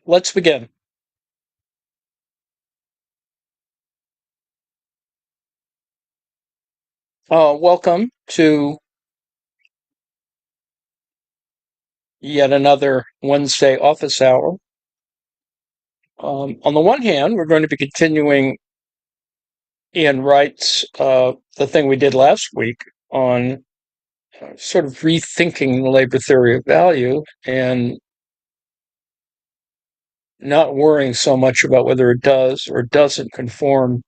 Let's begin. Welcome to yet another Wednesday office hour. On the one hand, we're going to be continuing Ian Wright's the thing we did last week on sort of rethinking the labor theory of value and not worrying so much about whether it does or doesn't conform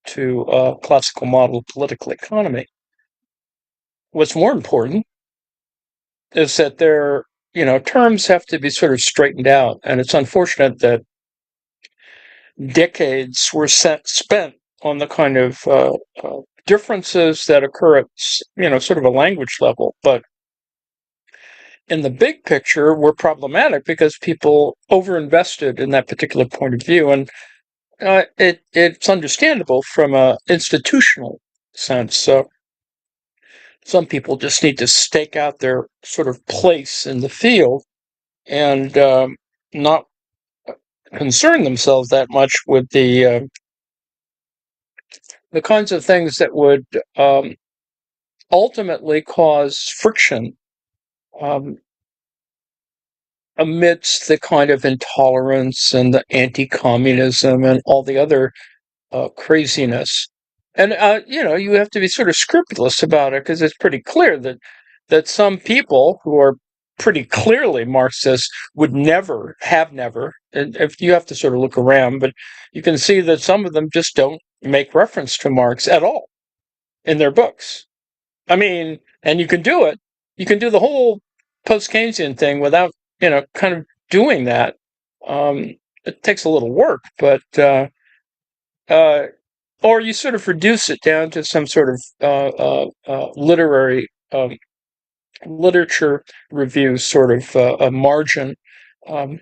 to a classical model of political economy. What's more important is that terms have to be sort of straightened out, and it's unfortunate that decades were spent on the kind of differences that occur at sort of a language level, but in the big picture were problematic because people overinvested in that particular point of view, and it's understandable from an institutional sense. So some people just need to stake out their sort of place in the field and not concern themselves that much with the kinds of things that would ultimately cause friction um, amidst the kind of intolerance and the anti-communism and all the other craziness. And you have to be sort of scrupulous about it because it's pretty clear that some people who are pretty clearly Marxist would never, and if you have to sort of look around, but you can see that some of them just don't make reference to Marx at all in their books. I mean, and you can do it. You can do the whole post-Keynesian thing without, kind of doing that. It takes a little work, but uh, or you sort of reduce it down to some sort of literary literature review sort of a margin, and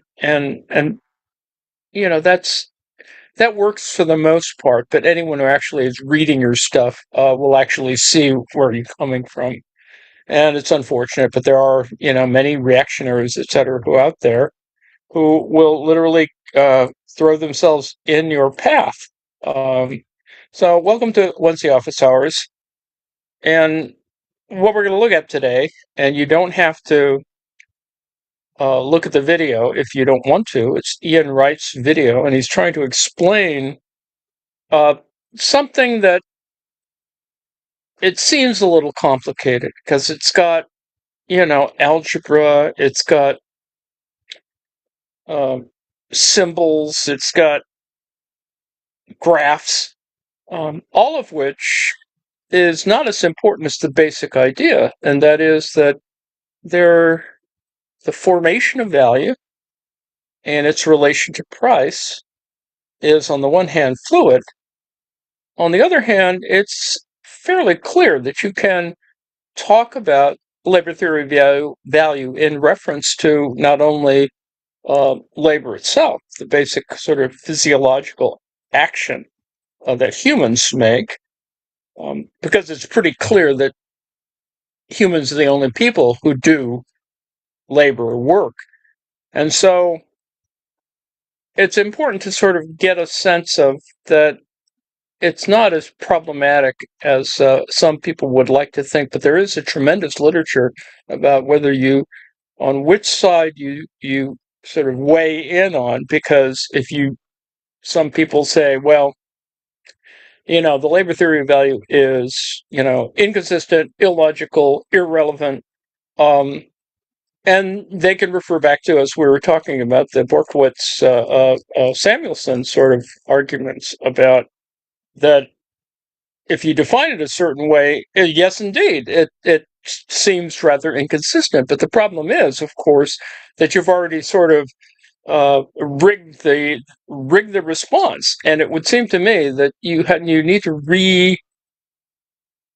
that works for the most part. But anyone who actually is reading your stuff will actually see where you're coming from. And it's unfortunate, but there are, many reactionaries, etc., who out there who will literally throw themselves in your path. Um, so welcome to Wednesday Office Hours. And what we're going to look at today, and you don't have to look at the video if you don't want to. It's Ian Wright's video, and he's trying to explain uh, something that it seems a little complicated because it's got, algebra, it's got um, symbols, it's got graphs, all of which is not as important as the basic idea, and that is that they're the formation of value and its relation to price is, on the one hand, fluid. On the other hand, it's fairly clear that you can talk about labor theory value in reference to not only labor itself, the basic sort of physiological action that humans make, because it's pretty clear that humans are the only people who do labor or work. And so it's important to sort of get a sense of that it's not as problematic as some people would like to think, but there is a tremendous literature about whether on which side you sort of weigh in on, because some people say, well, the labor theory of value is, inconsistent, illogical, irrelevant, and they can refer back to, as we were talking about, the Borkowitz Samuelson sort of arguments about that if you define it a certain way, yes, indeed, it seems rather inconsistent. But the problem is, of course, that you've already sort of rigged the response, and it would seem to me that you need to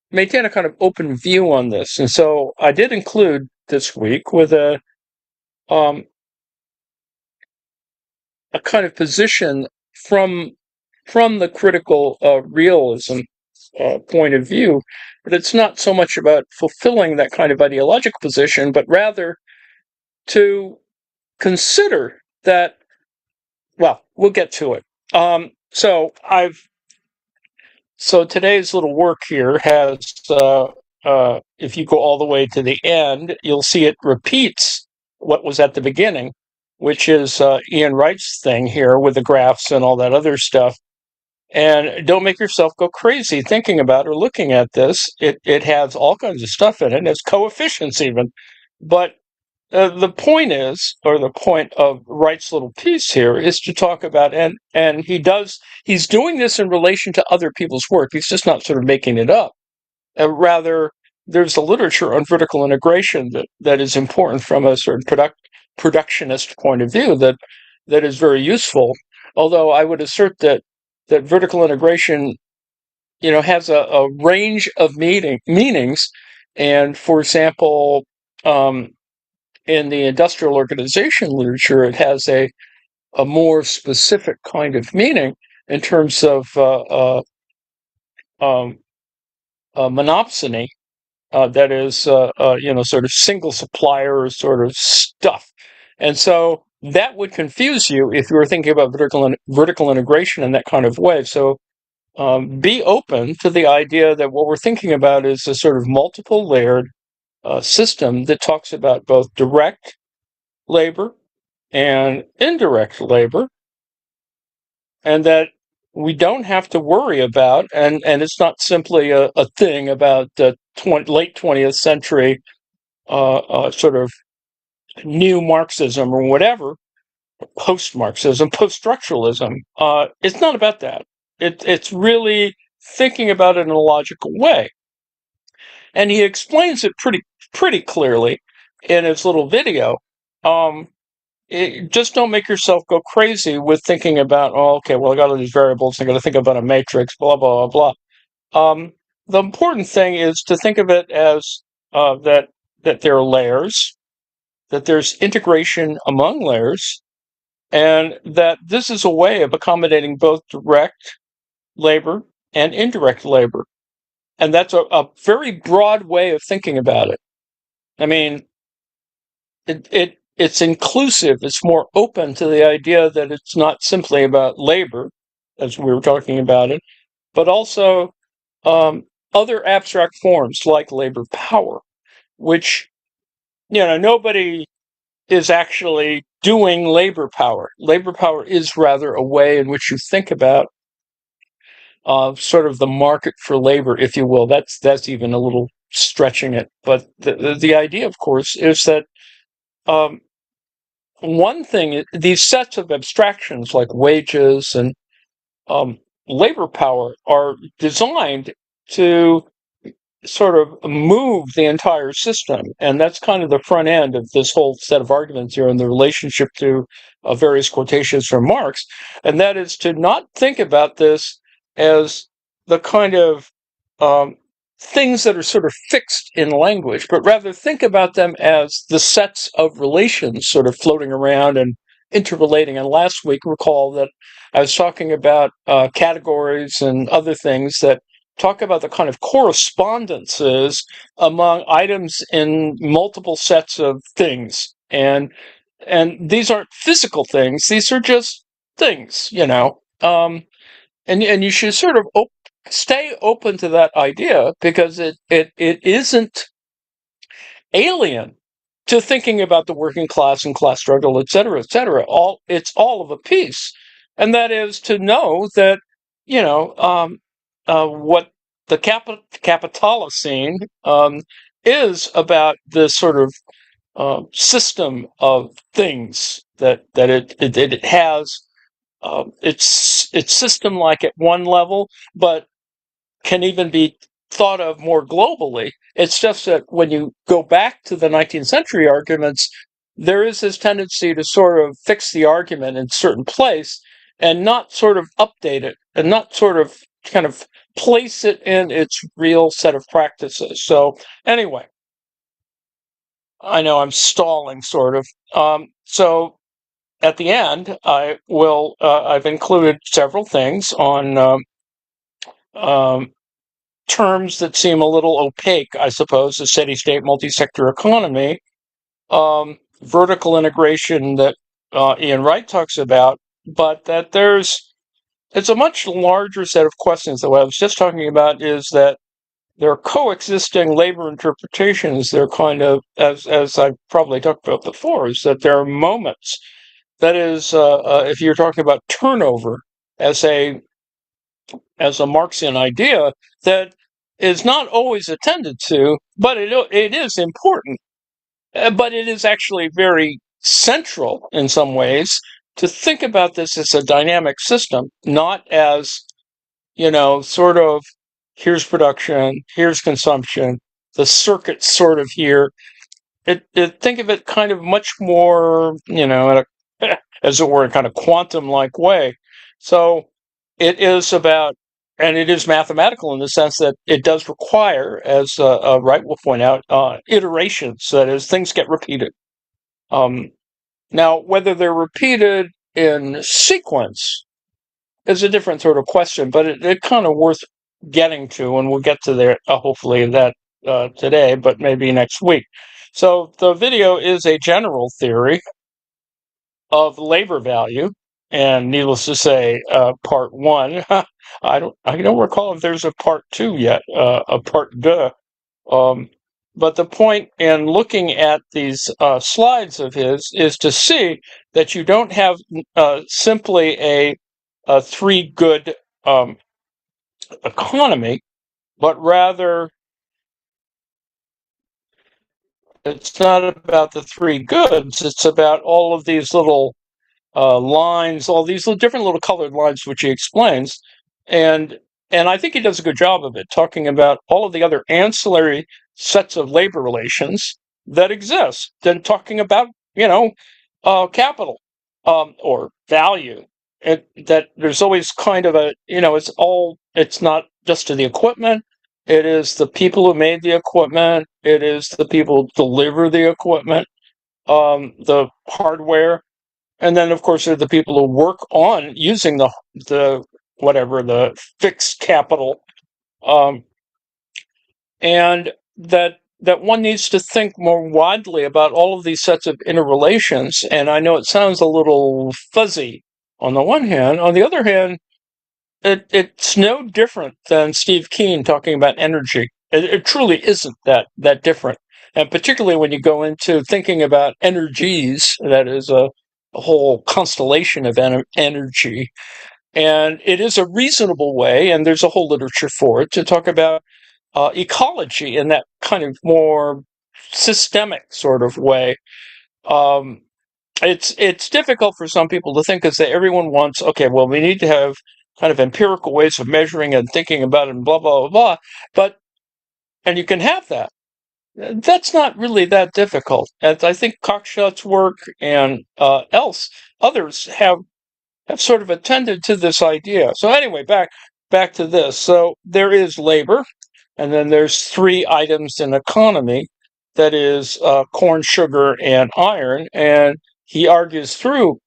maintain a kind of open view on this. And so I did include this week with a kind of position from the critical realism point of view, but it's not so much about fulfilling that kind of ideological position, but rather to consider that well, we'll get to it. So today's little work here has, if you go all the way to the end, you'll see it repeats what was at the beginning, which is Ian Wright's thing here with the graphs and all that other stuff. And don't make yourself go crazy thinking about or looking at this. It has all kinds of stuff in it. It's coefficients even. But the point is, or the point of Wright's little piece here, is to talk about, and he's doing this in relation to other people's work. He's just not sort of making it up. Rather, there's a literature on vertical integration that is important from a sort of productionist point of view that is very useful. Although I would assert that vertical integration, has a range of meanings, and for example, in the industrial organization literature, it has a more specific kind of meaning in terms of monopsony, that is, sort of single supplier sort of stuff. And so that would confuse you if you were thinking about vertical integration in that kind of way. So be open to the idea that what we're thinking about is a sort of multiple layered system that talks about both direct labor and indirect labor, and that we don't have to worry about, and it's not simply a thing about the late 20th century sort of new Marxism or whatever, post-Marxism, post-structuralism. It's not about that. It's really thinking about it in a logical way. And he explains it pretty clearly in his little video. Just don't make yourself go crazy with thinking about, oh, okay, well, I got all these variables, I got to think about a matrix, blah, blah, blah, blah. The important thing is to think of it as that there are layers, that there's integration among layers, and that this is a way of accommodating both direct labor and indirect labor. And that's a very broad way of thinking about it. I mean, it's inclusive. It's more open to the idea that it's not simply about labor, as we were talking about it, but also other abstract forms like labor power, which, nobody is actually doing labor power. Labor power is rather a way in which you think about sort of the market for labor, if you will. That's even a little stretching it. But the idea, of course, is that one thing, these sets of abstractions like wages and labor power are designed to sort of move the entire system. And that's kind of the front end of this whole set of arguments here in the relationship to various quotations from Marx. And that is to not think about this as the kind of things that are sort of fixed in language, but rather think about them as the sets of relations sort of floating around and interrelating. And last week, recall that I was talking about categories and other things that talk about the kind of correspondences among items in multiple sets of things. And these aren't physical things. These are just things, and you should sort of stay open to that idea, because it isn't alien to thinking about the working class and class struggle, et cetera, et cetera. It's all of a piece. And that is to know that, what the Capitalocene is about this sort of system of things that it has. It's system-like at one level, but can even be thought of more globally. It's just that when you go back to the 19th century arguments, there is this tendency to sort of fix the argument in a certain place and not sort of update it, and not sort of kind of place it in its real set of practices. So anyway, I know I'm stalling sort of. So at the end, I've included several things on terms that seem a little opaque, I suppose: a steady-state multi-sector economy, vertical integration that Ian Wright talks about, but that it's a much larger set of questions. That what I was just talking about is that there are coexisting labor interpretations. They're kind of, as I've probably talked about before, is that there are moments. That is, if you're talking about turnover as a Marxian idea, that is not always attended to, but it is important. But it is actually very central in some ways to think about this as a dynamic system, not as, sort of, here's production, here's consumption, the circuit's sort of here. Think of it kind of much more, as it were, in kind of quantum-like way. So it is about, and it is mathematical in the sense that it does require, as Wright will point out, iterations. That is, things get repeated. Now, whether they're repeated in sequence is a different sort of question, but it's kind of worth getting to, and we'll get to there, hopefully, that today, but maybe next week. So the video is a general theory of labor value, and needless to say, part one. I don't recall if there's a part two yet, a part deux. But the point in looking at these slides of his is to see that you don't have simply a three good economy, but rather it's not about the three goods. It's about all of these little lines, all these different little colored lines, which he explains, and I think he does a good job of it, talking about all of the other ancillary sets of labor relations that exist, then talking about capital or value. That there's always kind of a it's not just to the equipment. It is the people who made the equipment. It is the people who deliver the equipment, the hardware. And then, of course, there are the people who work on using the fixed capital, and that one needs to think more widely about all of these sets of interrelations. And I know it sounds a little fuzzy on the one hand. On the other hand, it's no different than Steve Keen talking about energy. It truly isn't that different. And particularly when you go into thinking about energies, that is a whole constellation of energy. And it is a reasonable way, and there's a whole literature for it, to talk about ecology in that kind of more systemic sort of way. It's difficult for some people to think, because everyone wants, okay, well, we need to have kind of empirical ways of measuring and thinking about it and blah, blah, blah, blah. And you can have that. That's not really that difficult. And I think Cockshot's work and others have sort of attended to this idea. So anyway, back to this. So there is labor, and then there's three items in economy. That is corn, sugar, and iron. And he argues through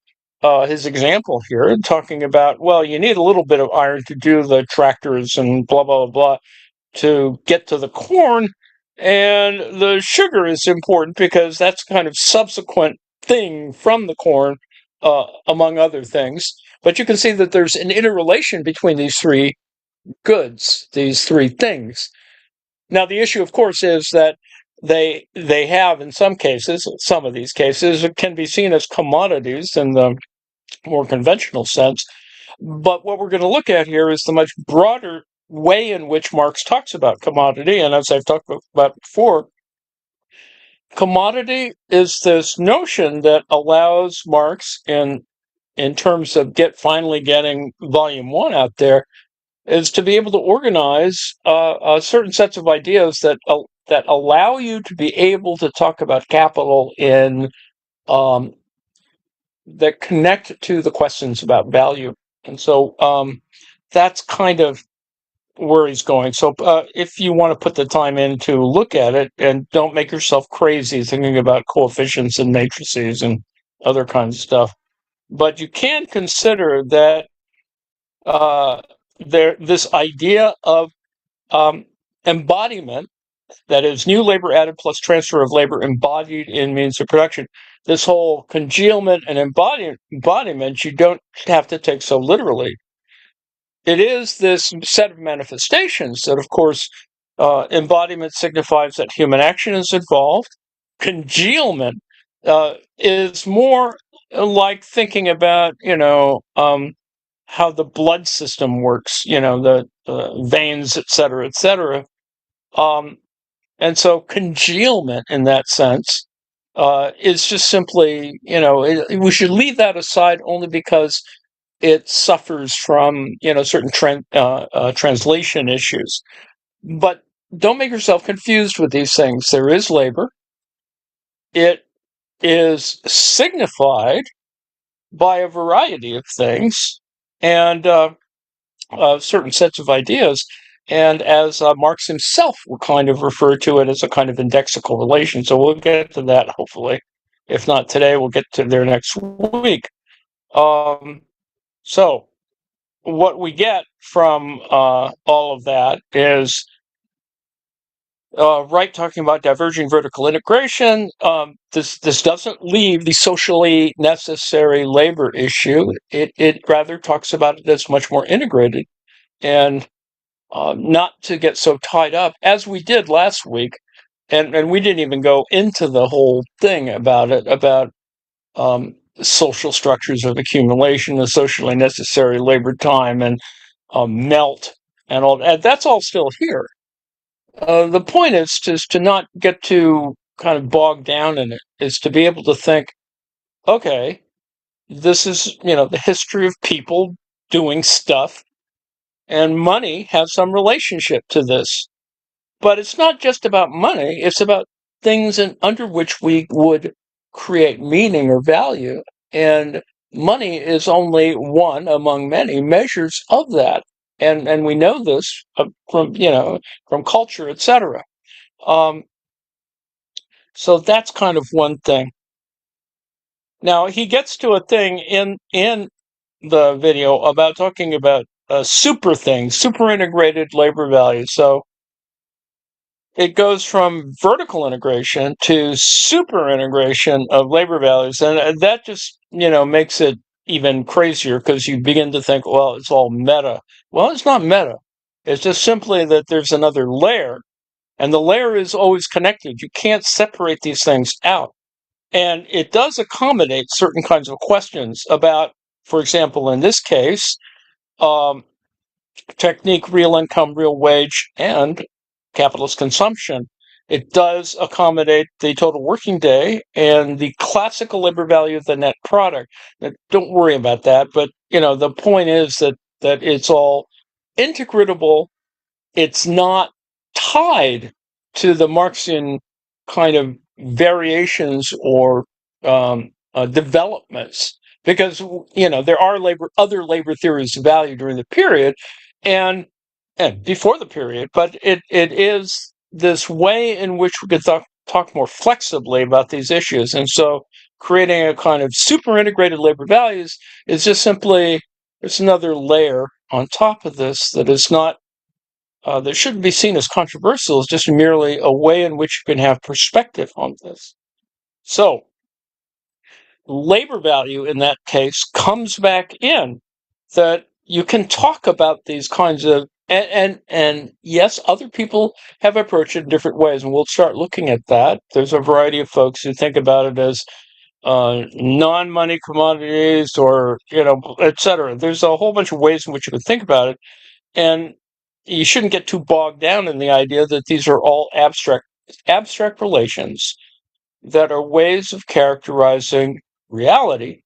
his example here, talking about, well, you need a little bit of iron to do the tractors and blah, blah, blah, to get to the corn. And the sugar is important because that's kind of subsequent thing from the corn, among other things. But you can see that there's an interrelation between these three goods, these three things. Now, the issue, of course, is that they have, in some of these cases, it can be seen as commodities in the more conventional sense. But what we're going to look at here is the much broader way in which Marx talks about commodity. And as I've talked about before, commodity is this notion that allows Marx, in terms of finally getting volume 1 out there, is to be able to organize certain sets of ideas that allow you to be able to talk about capital in that connect to the questions about value. And so that's kind of where he's going. So if you want to put the time in to look at it, and don't make yourself crazy thinking about coefficients and matrices and other kinds of stuff, but you can consider that this idea of embodiment that is, new labor added plus transfer of labor embodied in means of production. This whole congealment and embodiment, you don't have to take so literally. It is this set of manifestations that, of course, embodiment signifies that human action is involved. Congealment is more like thinking about, how the blood system works, the veins, et cetera, et cetera. And so congealment in that sense is just simply, we should leave that aside only because it suffers from, certain translation issues. But don't make yourself confused with these things. There is labor. It is signified by a variety of things and certain sets of ideas. And as Marx himself would kind of refer to it as a kind of indexical relation. So we'll get to that, hopefully. If not today, we'll get to there next week. So what we get from all of that is Wright talking about diverging vertical integration. This doesn't leave the socially necessary labor issue. It rather talks about it as much more integrated, and not to get so tied up as we did last week. And we didn't even go into the whole thing about it, about social structures of accumulation, the socially necessary labor time, and melt, and all that. That's all still here. The point is to not get too kind of bogged down in it, is to be able to think, okay, this is, the history of people doing stuff, and money has some relationship to this. But it's not just about money, it's about things under which we would create meaning or value. And money is only one among many measures of that. And we know this from culture, etc. So that's kind of one thing. Now he gets to a thing in the video about talking about super things, super integrated labor value. So it goes from vertical integration to super integration of labor values, and that just makes it even crazier, because you begin to think, well, it's all meta. Well, it's not meta. It's just simply that there's another layer. And the layer is always connected. You can't separate these things out. And it does accommodate certain kinds of questions about, for example, in this case, technique, real income, real wage, and capitalist consumption. It does accommodate the total working day and the classical labor value of the net product. Now, don't worry about that. But, the point is that it's all integratable. It's not tied to the Marxian kind of variations or developments, because there are other labor theories of value during the period and before the period, but it is this way in which we could talk more flexibly about these issues. And so creating a kind of super integrated labor values is just simply, there's another layer on top of this that is not that shouldn't be seen as controversial. It's just merely a way in which you can have perspective on this. So, labor value in that case comes back in, that you can talk about these kinds of, and yes, other people have approached it in different ways, and we'll start looking at that. There's a variety of folks who think about it as non-money commodities, or, et cetera. There's a whole bunch of ways in which you can think about it. And you shouldn't get too bogged down in the idea that these are all abstract relations that are ways of characterizing reality,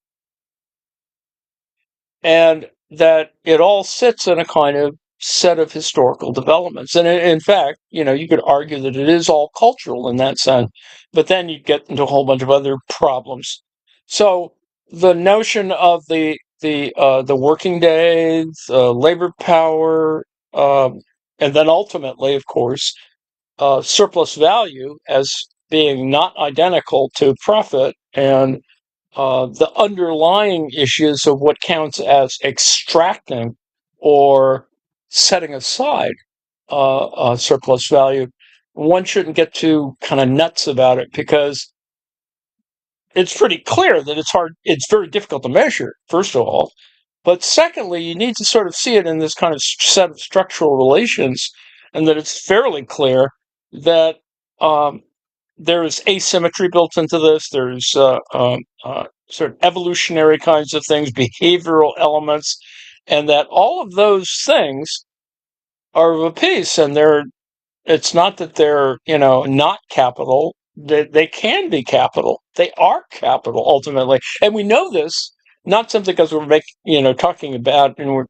and that it all sits in a kind of set of historical developments. And in fact, you could argue that it is all cultural in that sense, but then you get into a whole bunch of other problems. So the notion of the working day, labor power, and then ultimately, of course, surplus value as being not identical to profit, and the underlying issues of what counts as extracting or setting aside surplus value one shouldn't get too kind of nuts about it, because it's pretty clear that it's very difficult to measure, first of all. But secondly, you need to sort of see it in this kind of set of structural relations, and that it's fairly clear that there is asymmetry built into this. There's sort of evolutionary kinds of things, behavioral elements, and that all of those things are of a piece, and it's not that they're, not capital. They can be capital. They are capital ultimately, and we know this not simply because we're talking about, and we're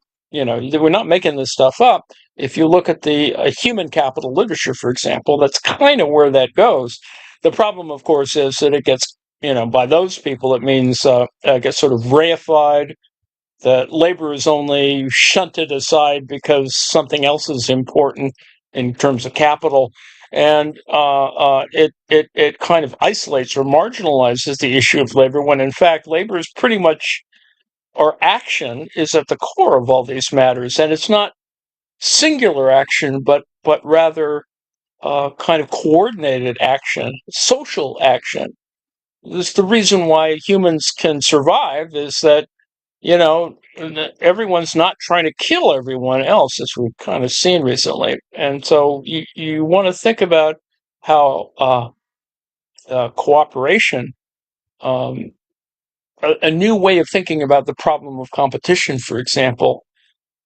not making this stuff up. If you look at the human capital literature, for example, that's kind of where that goes. The problem, of course, is that it gets, by those people, it means gets sort of reified, that labor is only shunted aside because something else is important in terms of capital, and it kind of isolates or marginalizes the issue of labor, when in fact labor is pretty much, or action is at the core of all these matters, and it's not singular action, but rather kind of coordinated action, social action. This is the reason why humans can survive, is that everyone's not trying to kill everyone else, as we've kind of seen recently. And so you want to think about how cooperation, um, a new way of thinking about the problem of competition, for example,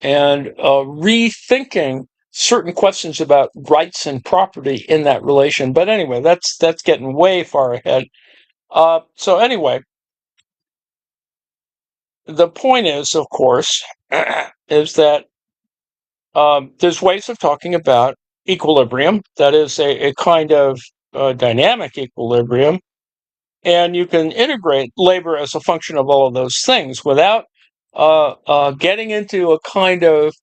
and rethinking certain questions about rights and property in that relation. But anyway, that's getting way far ahead. So anyway, the point is, of course, is that there's ways of talking about equilibrium, that is a kind of dynamic equilibrium, and you can integrate labor as a function of all of those things without getting into a kind of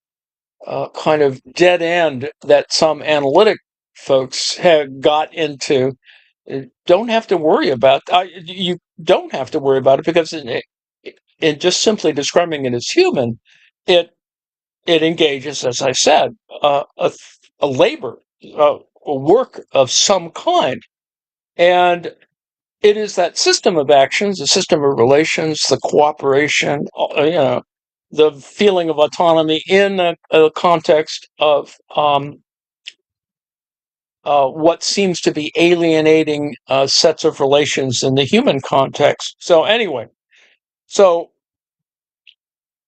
dead end that some analytic folks have got into. Don't have to worry about. You don't have to worry about it, because in just simply describing it as human, it engages, as I said, a labor, a work of some kind. And it is that system of actions, the system of relations, the cooperation, the feeling of autonomy in a context of what seems to be alienating sets of relations in the human context. So anyway,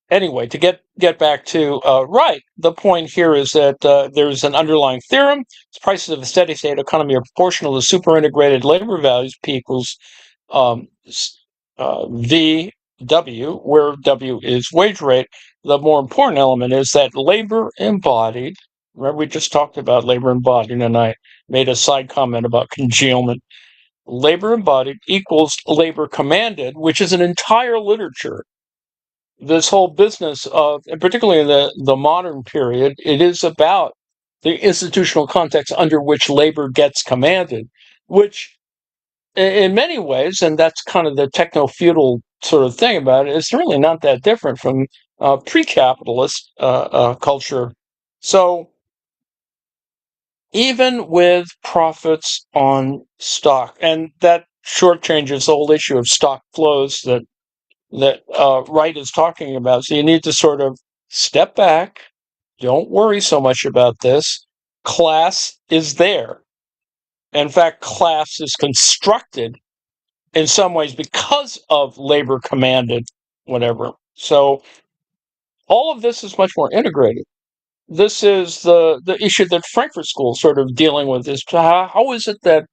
to get back to Wright, the point here is that there's an underlying theorem. Prices of a steady state economy are proportional to superintegrated labor values, P equals VW, where W is wage rate. The more important element is that labor embodied, remember we just talked about labor embodied, and I made a side comment about congealment. Labor embodied equals labor commanded, which is an entire literature. This whole business of, and particularly in the modern period, it is about the institutional context under which labor gets commanded, which in many ways, and that's kind of the techno-feudal sort of thing about it, it's really not that different from pre-capitalist culture. So even with profits on stock, and that shortchanges the whole issue of stock flows that Wright is talking about. So you need to sort of step back. Don't worry so much about this. Class is there. In fact, class is constructed in some ways because of labor commanded whatever. So all of this is much more integrated. This is the issue that Frankfurt School is sort of dealing with, is how is it that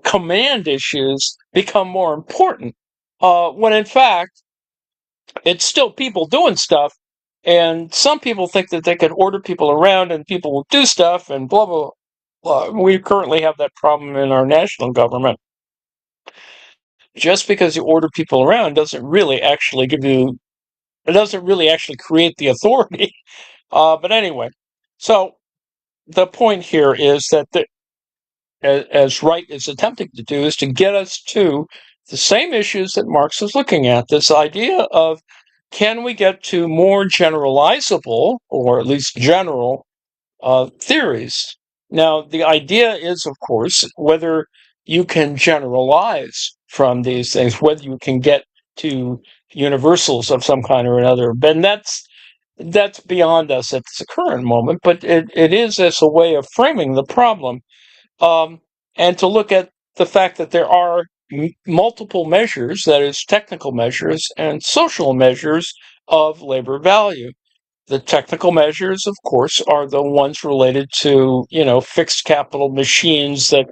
command issues become more important when in fact it's still people doing stuff, and some people think that they can order people around and people will do stuff and blah, blah, blah. We currently have that problem in our national government. Just because you order people around doesn't really actually create the authority. But anyway, so the point here is that as Wright is attempting to do, is to get us to the same issues that Marx is looking at, this idea of, can we get to more generalizable, or at least general, theories Now, the idea is, of course, whether you can generalize from these things, whether you can get to universals of some kind or another. And that's beyond us at the current moment, but it is as a way of framing the problem, um, and to look at the fact that there are multiple measures, that is, technical measures and social measures of labor value. The technical measures, of course, are the ones related to, fixed capital machines that,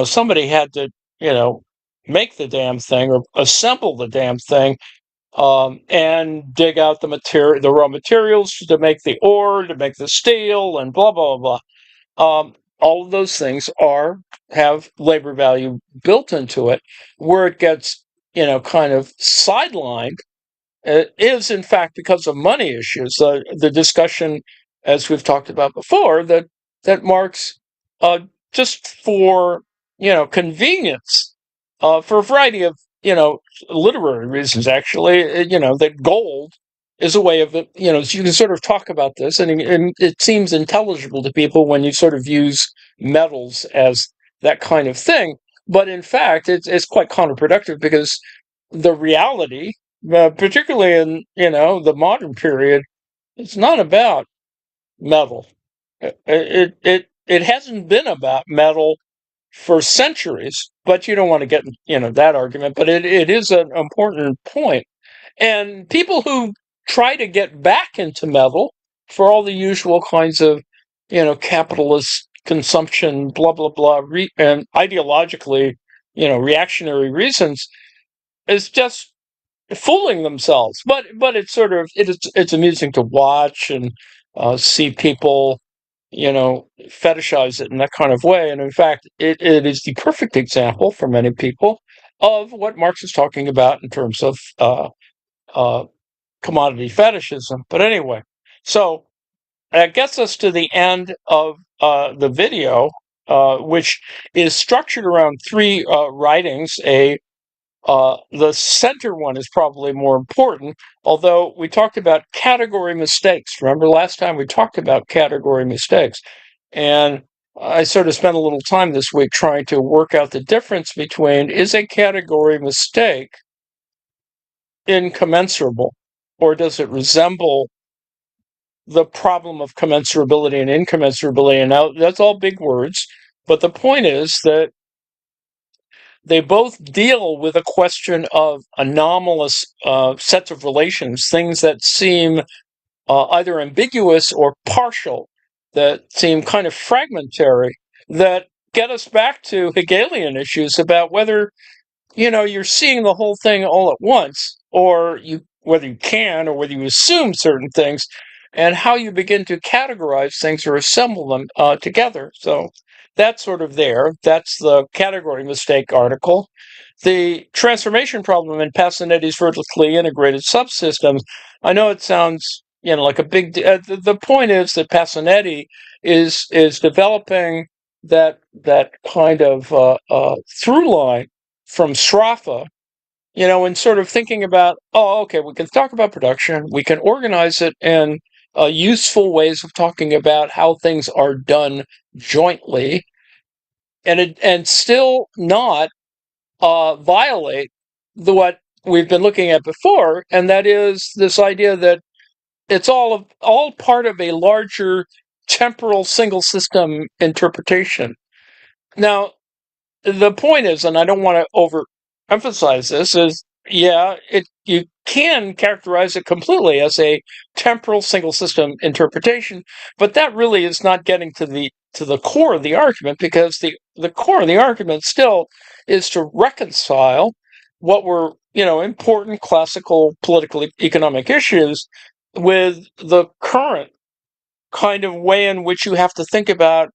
somebody had to, make the damn thing or assemble the damn thing, and dig out the raw materials to make the ore, to make the steel, and blah blah blah. All of those things have labor value built into it. Where it gets, kind of sidelined, is in fact because of money issues. The discussion, as we've talked about before, that Marx, just for convenience, for a variety of literary reasons, actually, that gold is a way of it. You can sort of talk about this, and it seems intelligible to people when you sort of use metals as that kind of thing. But in fact, it's quite counterproductive, because the reality, particularly in the modern period, it's not about metal. It hasn't been about metal for centuries. But you don't want to get that argument. But it is an important point. And people who try to get back into metal for all the usual kinds of capitalist consumption, blah blah blah, and ideologically reactionary reasons, is just fooling themselves. But it's amusing to watch and see people fetishize it in that kind of way. And in fact, it is the perfect example for many people of what Marx is talking about in terms of uh, commodity fetishism. But anyway, so that gets us to the end of the video, which is structured around three writings. The center one is probably more important, although we talked about category mistakes. Remember last time we talked about category mistakes? And I sort of spent a little time this week trying to work out the difference between, is a category mistake incommensurable, or does it resemble the problem of commensurability and incommensurability? And now that's all big words, but the point is that they both deal with a question of anomalous sets of relations, things that seem either ambiguous or partial, that seem kind of fragmentary, that get us back to Hegelian issues about whether you're seeing the whole thing all at once, or whether you can, or whether you assume certain things, and how you begin to categorize things or assemble them together. So that's sort of there. That's the category mistake article. The transformation problem in Passanetti's vertically integrated subsystems. I know it sounds like a big. The point is that Passanetti is developing that kind of through line from Sraffa, and sort of thinking about, oh, okay, we can talk about production, we can organize it in useful ways of talking about how things are done jointly, and still not violate what we've been looking at before, and that is this idea that it's all part of a larger temporal single system interpretation. Now, the point is, and I don't want to overemphasize this, is you can characterize it completely as a temporal single system interpretation, but that really is not getting to the core of the argument, because the core of the argument still is to reconcile what were important classical political economic issues with the current kind of way in which you have to think about,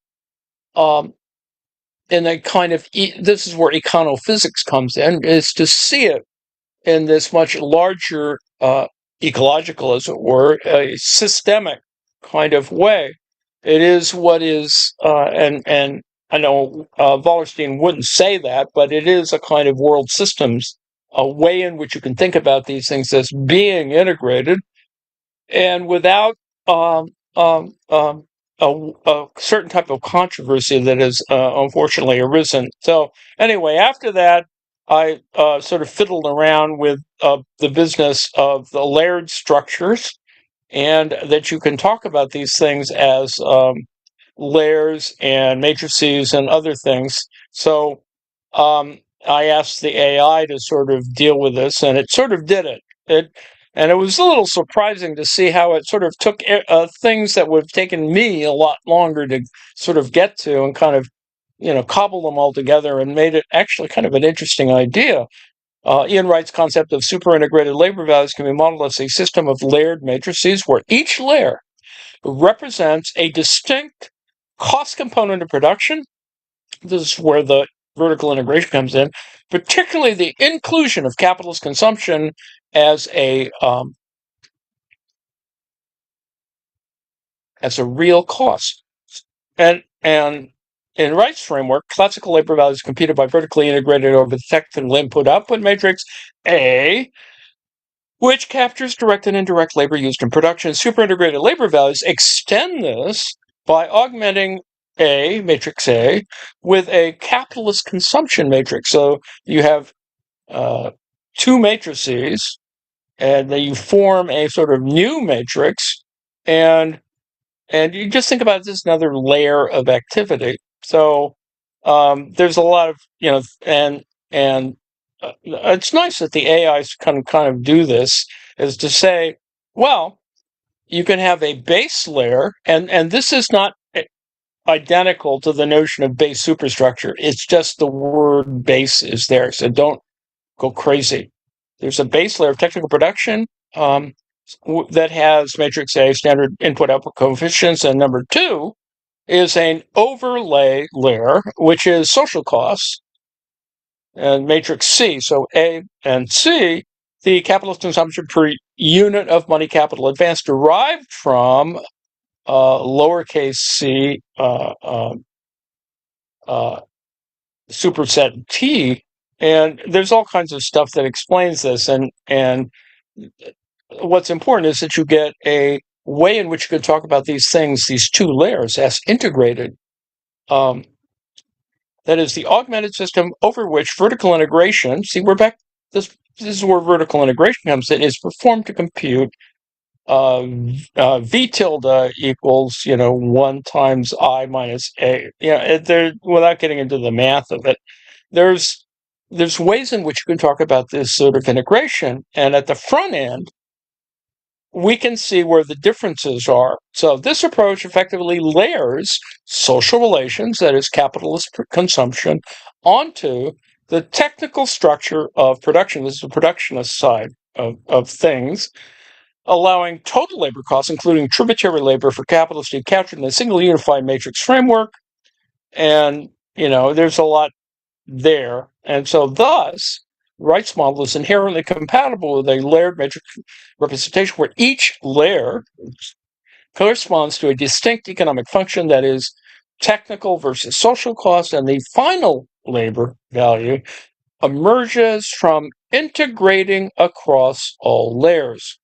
in a kind of this is where econophysics comes in, is to see it in this much larger ecological, as it were, a systemic kind of way. It is what is, and I know Wallerstein wouldn't say that, but it is a kind of world systems, a way in which you can think about these things as being integrated, and without um, um, um, a certain type of controversy that has unfortunately arisen. So anyway, after that, I sort of fiddled around with the business of the layered structures, and that you can talk about these things as layers and matrices and other things. So I asked the AI to sort of deal with this, and it sort of did it. And it was a little surprising to see how it sort of took things that would have taken me a lot longer to sort of get to, and kind of, cobble them all together and made it actually kind of an interesting idea. Ian Wright's concept of super-integrated labor values can be modeled as a system of layered matrices where each layer represents a distinct cost component of production. This is where the vertical integration comes in, particularly the inclusion of capitalist consumption as a real cost. And in Wright's framework, classical labor values computed by vertically integrated over the technical input-output matrix A, which captures direct and indirect labor used in production. Super-integrated labor values extend this by augmenting A, matrix A, with a capitalist consumption matrix. So you have two matrices, and then you form a sort of new matrix, and you just think about this another layer of activity. So there's a lot of, and it's nice that the AIs kind of do this, is to say, well, you can have a base layer, and this is not identical to the notion of base superstructure. It's just the word base is there, so don't go crazy. There's a base layer of technical production that has matrix A, standard input-output coefficients, and number two is an overlay layer, which is social costs, and matrix C. So A and C, the capitalist consumption per unit of money capital advance derived from lowercase c superset T. And there's all kinds of stuff that explains this. And what's important is that you get a way in which you can talk about these things, these two layers, as integrated. That is the augmented system over which vertical integration, see, we're back, this is where vertical integration comes in, is performed to compute v tilde equals, 1 times I minus A. Without getting into the math of it, there's ways in which you can talk about this sort of integration. And at the front end, we can see where the differences are. So this approach effectively layers social relations, that is capitalist consumption, onto the technical structure of production. This is the productionist side of things, allowing total labor costs, including tributary labor for capitalists, to be captured in a single unified matrix framework. And, there's a lot there. And so thus, Wright's model is inherently compatible with a layered matrix representation where each layer corresponds to a distinct economic function, that is technical versus social cost, and the final labor value emerges from integrating across all layers.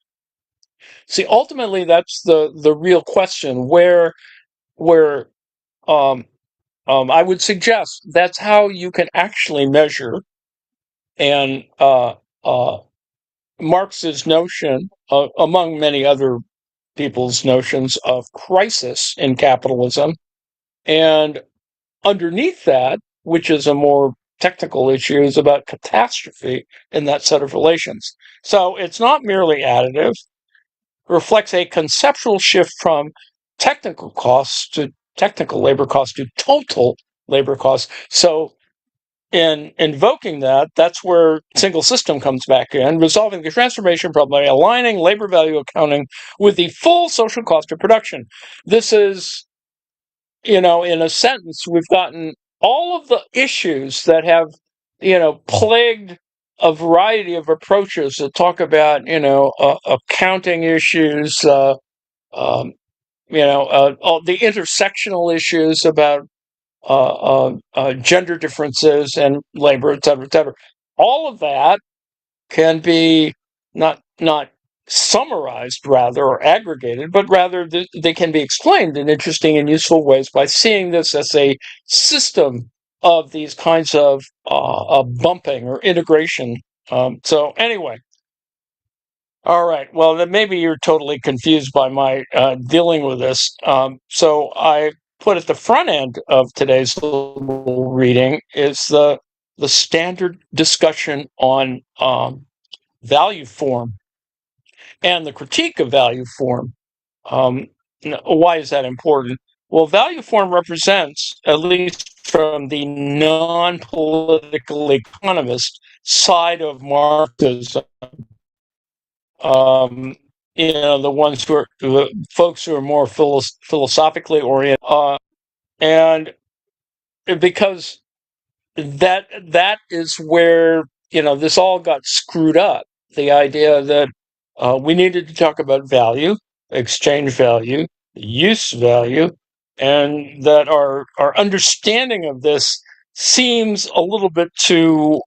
See, ultimately, that's the real question, where I would suggest that's how you can actually measure. And Marx's notion, among many other people's notions, of crisis in capitalism, and underneath that, which is a more technical issue, is about catastrophe in that set of relations. So it's not merely additive, reflects a conceptual shift from technical labor costs to total labor costs. So in invoking that, that's where single system comes back in, resolving the transformation problem by aligning labor value accounting with the full social cost of production. This is, in a sentence, we've gotten all of the issues that have, plagued a variety of approaches that talk about, accounting issues, all the intersectional issues about gender differences and labor, et cetera, et cetera. All of that can be not summarized rather or aggregated, but rather they can be explained in interesting and useful ways by seeing this as a system of these kinds of bumping or integration. So anyway, all right. Well, then maybe you're totally confused by my dealing with this. So I put at the front end of today's little reading is the standard discussion on value form and the critique of value form. Um, why is that important? Well, value form represents, at least from the non-political economist side of Marxism, um, the ones who are the folks who are more philosophically oriented, and because that is where this all got screwed up. The idea that we needed to talk about value, exchange value, use value, and that our understanding of this seems a little bit too,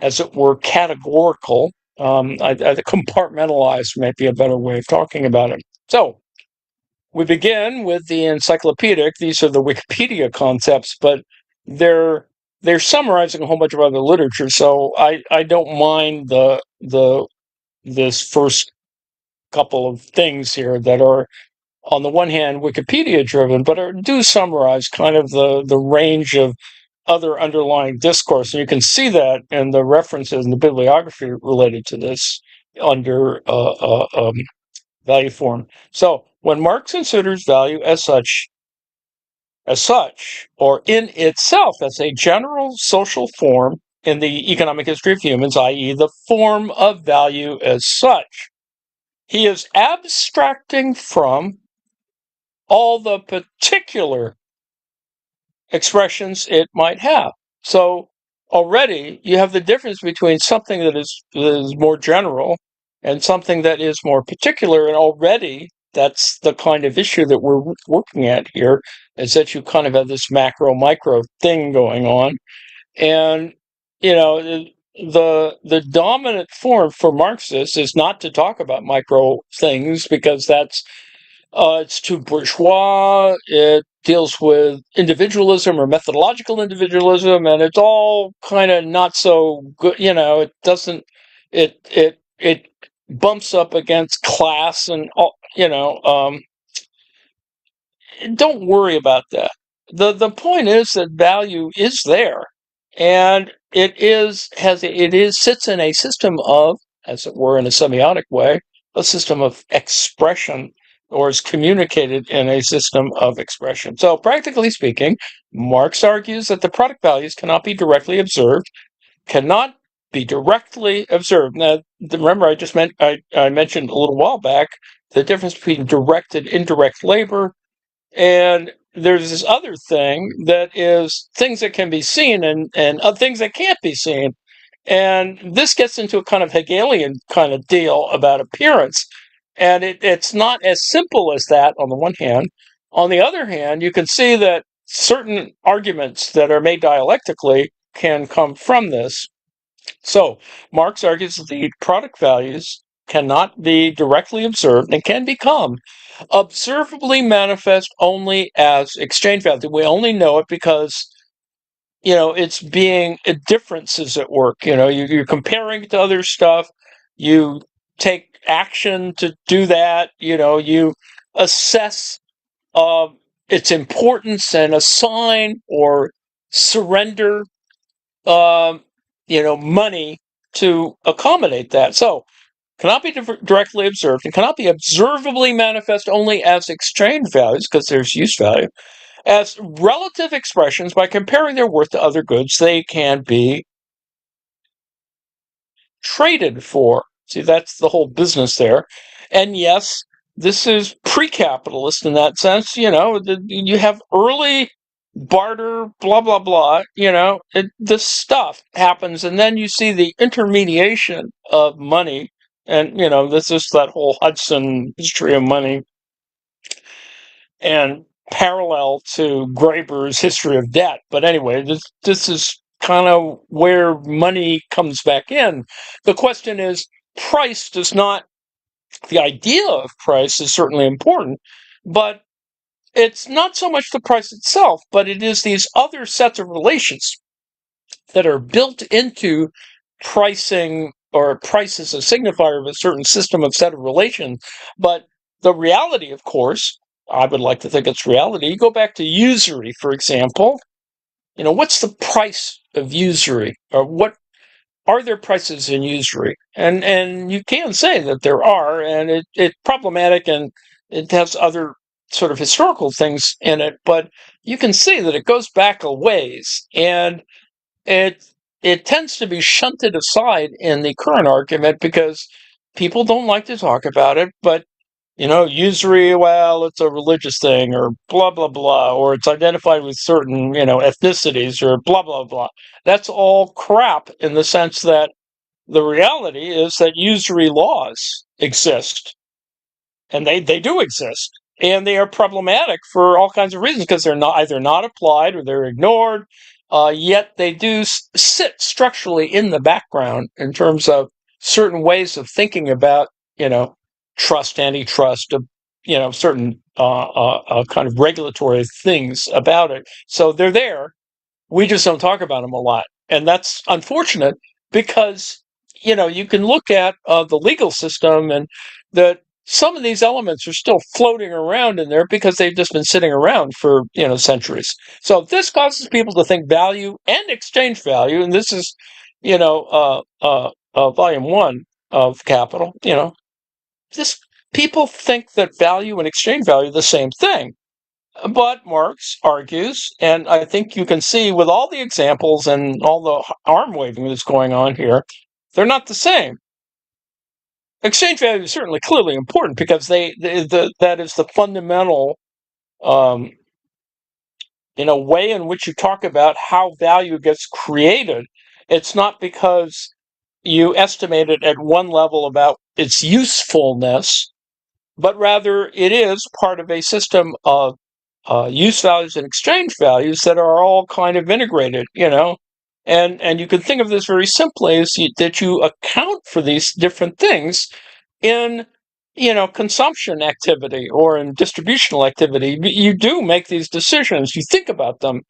as it were, categorical. I compartmentalized might be a better way of talking about it. So we begin with the encyclopedic. These are the Wikipedia concepts, but they're summarizing a whole bunch of other literature. So I don't mind this first couple of things here that are, on the one hand, Wikipedia driven, but do summarize kind of the range of other underlying discourse. And you can see that in the references and the bibliography related to this under value form. So when Marx considers value as such, or in itself as a general social form in the economic history of humans, i.e., the form of value as such, he is abstracting from all the particular expressions it might have. So already you have the difference between something that is more general and something that is more particular, and already that's the kind of issue that we're working at here, is that you kind of have this macro micro thing going on. And the dominant form for Marxists is not to talk about micro things, because it's too bourgeois. It deals with individualism or methodological individualism, and it's all kind of not so good. It doesn't. It bumps up against class and all. Don't worry about that. The point is that value is there, and it sits in a system of, as it were, in a semiotic way, a system of expression, or is communicated in a system of expression. So, practically speaking, Marx argues that the product values cannot be directly observed. Now, remember, I mentioned a little while back the difference between direct and indirect labor. And there's this other thing that is things that can be seen and things that can't be seen. And this gets into a kind of Hegelian kind of deal about appearance. And it's not as simple as that on the one hand. On the other hand, you can see that certain arguments that are made dialectically can come from this. So Marx argues that the product values cannot be directly observed and can become observably manifest only as exchange value. We only know it because it's being differences at work. You're comparing it to other stuff. You take action to do that. You assess its importance and assign or surrender money to accommodate that. So cannot be directly observed and cannot be observably manifest only as exchange values, because there's use value. As relative expressions, by comparing their worth to other goods, they can be traded for. See, that's the whole business there. And yes, this is pre-capitalist in that sense. You have early barter, blah, blah, blah. This stuff happens, and then you see the intermediation of money. And, this is that whole Hudson history of money, and parallel to Graeber's history of debt. But anyway, this is kind of where money comes back in. The question is, price does not, the idea of price is certainly important, but it's not so much the price itself, but it is these other sets of relations that are built into pricing, or price is a signifier of a certain system of set of relations. But the reality, of course, I would like to think it's reality. You go back to usury, for example. What's the price of usury? Or what are there prices in usury? And you can say that there are, and it's problematic, and it has other sort of historical things in it, but you can see that it goes back a ways, and it it tends to be shunted aside in the current argument because people don't like to talk about it. But usury, well, it's a religious thing, or blah blah blah, or it's identified with certain ethnicities, or blah blah blah. That's all crap, in the sense that the reality is that usury laws exist, and they do exist, and they are problematic for all kinds of reasons, because they're not either not applied or they're ignored. Yet they do sit structurally in the background in terms of certain ways of thinking about trust, antitrust, certain kind of regulatory things about it. So they're there. We just don't talk about them a lot, and that's unfortunate, because you can look at the legal system, and that some of these elements are still floating around in there because they've just been sitting around for centuries. So this causes people to think value and exchange value, and this is volume 1 of Capital. This People think that value and exchange value are the same thing. But Marx argues, and I think you can see with all the examples and all the arm waving that's going on here, they're not the same. Exchange value is certainly clearly important, because that is the fundamental way in which you talk about how value gets created. It's not because you estimate it at one level about its usefulness, but rather it is part of a system of use values and exchange values that are all kind of integrated, and you can think of this very simply as that you account for these different things in consumption activity or in distributional activity. You do make these decisions, you think about them.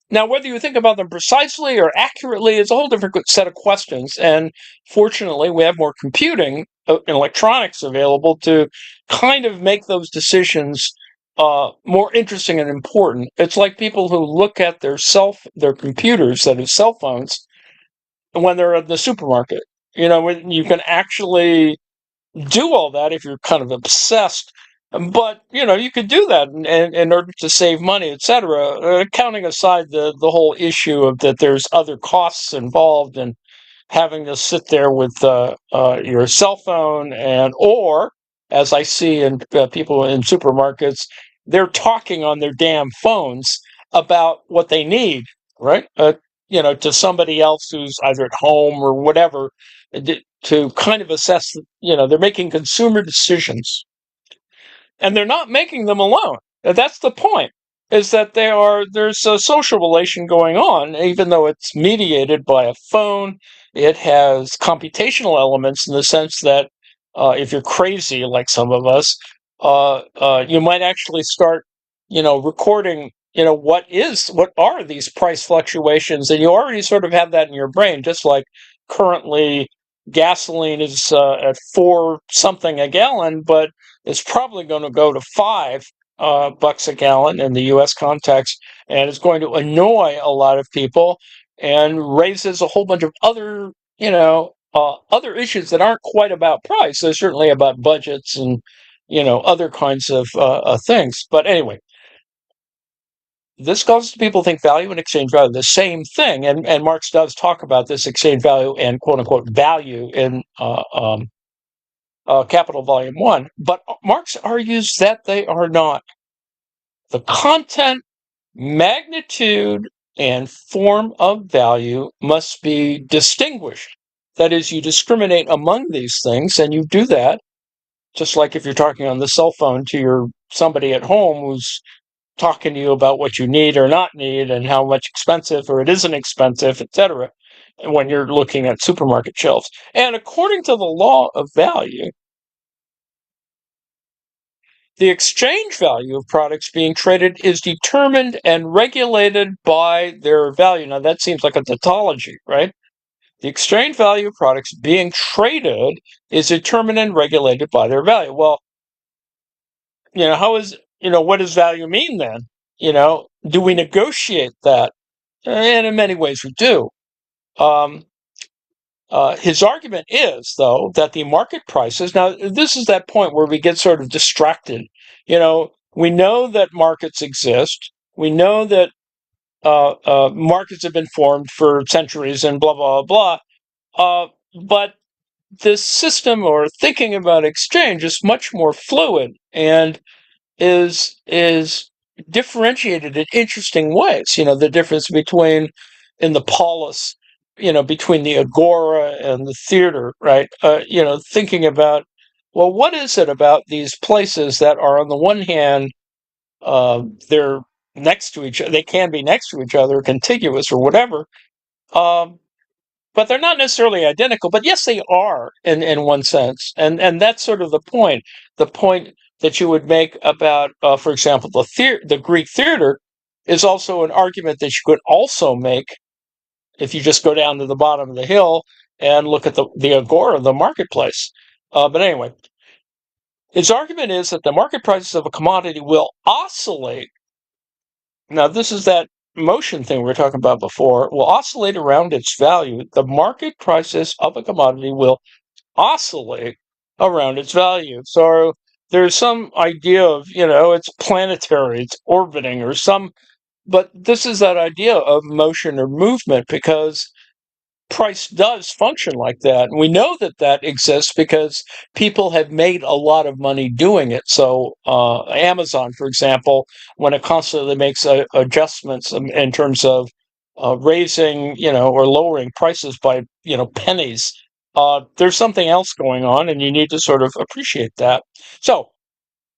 Now, whether you think about them precisely or accurately is a whole different set of questions. And fortunately, we have more computing and electronics available to kind of make those decisions more interesting and important. It's like people who look at their computers, that is cell phones, when they're at the supermarket. When you can actually do all that if you're kind of obsessed. But you could do that in order to save money, etc. Counting aside the whole issue of that there's other costs involved in having to sit there with your cell phone, or as I see in people in supermarkets, they're talking on their damn phones about what they need, right? To somebody else who's either at home or whatever, to kind of assess, they're making consumer decisions. And they're not making them alone. That's the point, is that there's a social relation going on, even though it's mediated by a phone. It has computational elements, in the sense that if you're crazy, like some of us, you might actually start, recording, what are these price fluctuations, and you already sort of have that in your brain, just like currently gasoline is at $4 something a gallon, but it's probably going to go to $5 a gallon in the U.S. context, and it's going to annoy a lot of people and raises a whole bunch of other, other issues that aren't quite about price. They're certainly about budgets and, other kinds of things. But anyway, this causes people to think value and exchange value are the same thing, and Marx does talk about this exchange value and quote unquote value in Capital Volume 1. But Marx argues that they are not. The content, magnitude, and form of value must be distinguished. That is, you discriminate among these things, and you do that just like if you're talking on the cell phone to somebody at home who's talking to you about what you need or not need, and how much expensive or it isn't expensive, etc. when you're looking at supermarket shelves. And according to the law of value, the exchange value of products being traded is determined and regulated by their value. Now, that seems like a tautology, right? The exchange value of products being traded is determined and regulated by their value. Well, what does value mean then? Do we negotiate that? And in many ways we do. His argument is, though, that the market prices, now this is that point where we get sort of distracted. We know that markets exist. We know that markets have been formed for centuries and blah, blah, blah. But this system or thinking about exchange is much more fluid and is differentiated in interesting ways. The difference between in the polis, between the agora and the theater, right? Thinking about, well, what is it about these places that are on the one hand, they're next to each other, they can be next to each other, contiguous or whatever, but they're not necessarily identical. But yes, they are in one sense, and that's sort of the point. The point that you would make about, for example, the Greek theater is also an argument that you could also make if you just go down to the bottom of the hill and look at the agora, the marketplace. But anyway, his argument is that the market prices of a commodity will oscillate. Now, this is that motion thing we were talking about before, will oscillate around its value. The market prices of a commodity will oscillate around its value. So there's some idea of, it's planetary, it's orbiting or but this is that idea of motion or movement, because price does function like that. And we know that exists because people have made a lot of money doing it. So Amazon, for example, when it constantly makes adjustments in terms of raising, or lowering prices by, pennies, there's something else going on, and you need to sort of appreciate that. So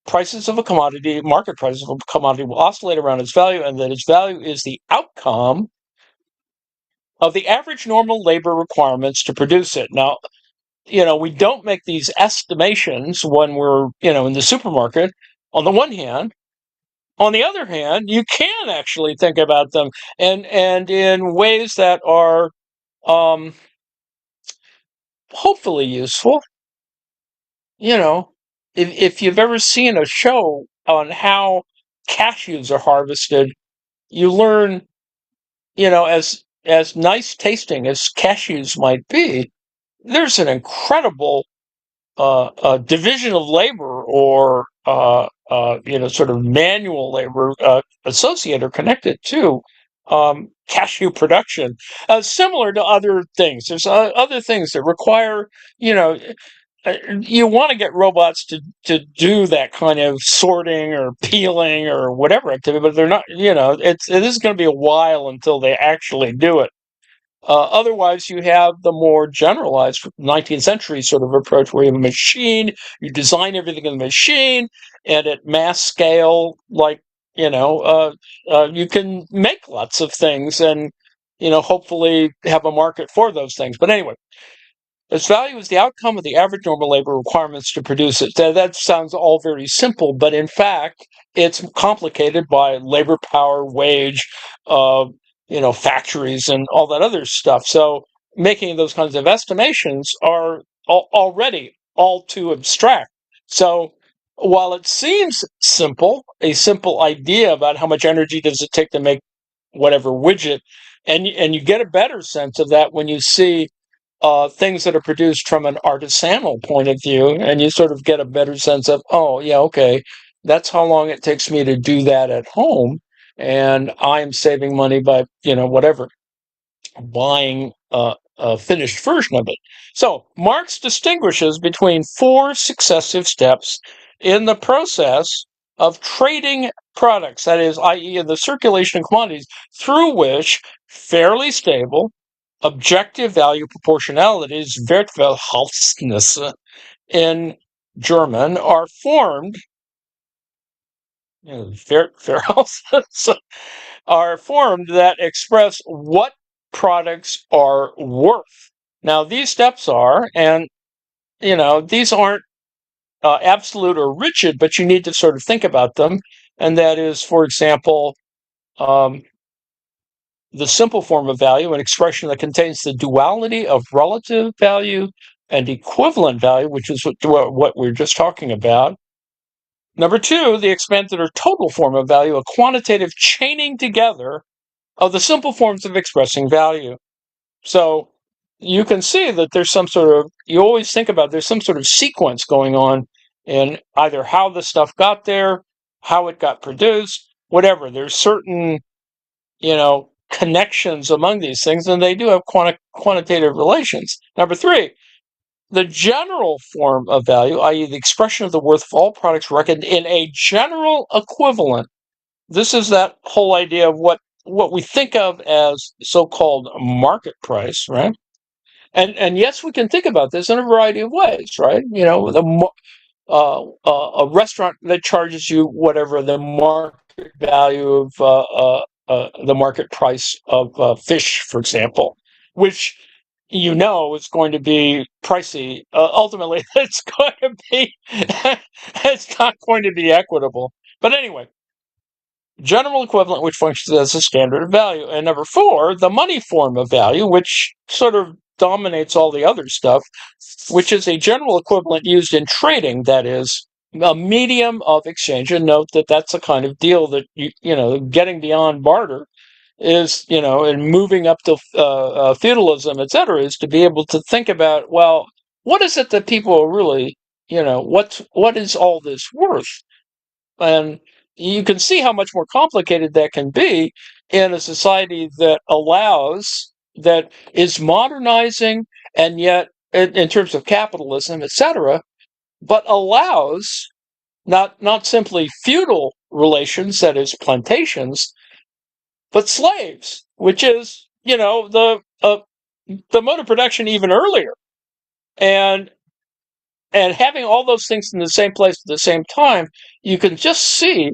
prices of a commodity, market prices of a commodity will oscillate around its value, and that its value is the outcome of the average normal labor requirements to produce it. Now, we don't make these estimations when we're, in the supermarket, on the one hand. On the other hand, you can actually think about them and in ways that are hopefully useful. If you've ever seen a show on how cashews are harvested, you learn, as nice tasting as cashews might be, there's an incredible division of labor or sort of manual labor associated or connected to cashew production, similar to other things. There's other things that require, you want to get robots to do that kind of sorting or peeling or whatever activity, but they're not. It is going to be a while until they actually do it. Otherwise, you have the more generalized 19th century sort of approach where you have a machine, you design everything in the machine, and at mass scale, like, you can make lots of things and, hopefully have a market for those things. But anyway, its value is the outcome of the average normal labor requirements to produce it. That sounds all very simple, but in fact, it's complicated by labor power, wage, factories, and all that other stuff. So making those kinds of estimations are already all too abstract. So while it seems simple, a simple idea about how much energy does it take to make whatever widget, and you get a better sense of that when you see things that are produced from an artisanal point of view, and you sort of get a better sense of, oh, yeah, okay, that's how long it takes me to do that at home, and I'm saving money by, whatever, buying a finished version of it. So Marx distinguishes between 4 successive steps in the process of trading products, that is, i.e., in the circulation of commodities, through which fairly stable, objective value proportionalities, Wertverhältnisse in German, are formed. Verhältnisse are formed that express what products are worth. Now, these steps are, and these aren't absolute or rigid, but you need to sort of think about them. And that is, for example, um, the simple form of value, an expression that contains the duality of relative value and equivalent value, which is what we're just talking about. Number two, the expanded or total form of value, a quantitative chaining together of the simple forms of expressing value. So you can see that there's some sort of, you always think about there's some sort of sequence going on in either how the stuff got there, how it got produced, whatever. There's certain, connections among these things, and they do have quantitative relations. Number three, the general form of value, i.e., the expression of the worth of all products reckoned in a general equivalent. This is that whole idea of what we think of as so-called market price, right? And yes, we can think about this in a variety of ways, right? A restaurant that charges you whatever the market value of the market price of fish, for example, which is going to be pricey. Ultimately, it's going to be it's not going to be equitable. But anyway, general equivalent, which functions as a standard of value. And number four, the money form of value, which sort of dominates all the other stuff, which is a general equivalent used in trading, that is, a medium of exchange. And note that that's a kind of deal that, getting beyond barter is, and moving up to feudalism, etc., is to be able to think about, well, what is it that people are really, what is all this worth? And you can see how much more complicated that can be in a society that is modernizing, and yet, in terms of capitalism, etc., but allows not simply feudal relations, that is, plantations, but slaves, which is, the mode of production even earlier. And having all those things in the same place at the same time, you can just see,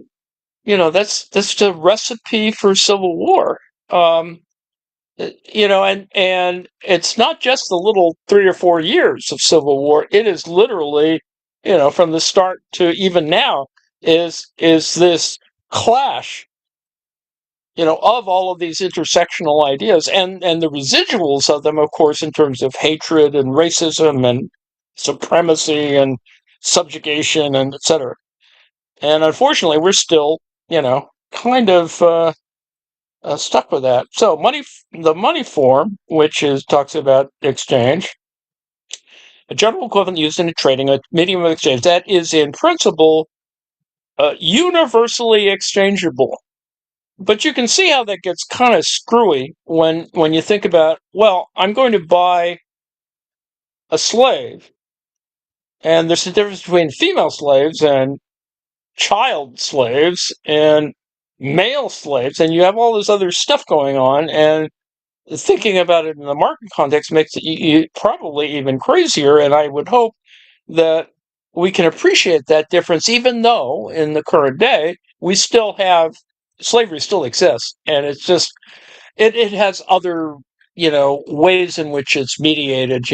that's the recipe for civil war. And it's not just the little 3 or 4 years of civil war. It is literally, from the start to even now, is this clash, of all of these intersectional ideas, and the residuals of them, of course, in terms of hatred and racism and supremacy and subjugation and etc. And unfortunately, we're still, kind of stuck with that. So the money form, which talks about exchange, a general equivalent used in trading, a medium of exchange, that is in principle universally exchangeable. But you can see how that gets kind of screwy when you think about, well, I'm going to buy a slave, and there's a difference between female slaves and child slaves and male slaves, and you have all this other stuff going on, and thinking about it in the market context makes it probably even crazier. And I would hope that we can appreciate that difference, even though in the current day we still have slavery still exists, and it's just it has other ways in which it's mediated,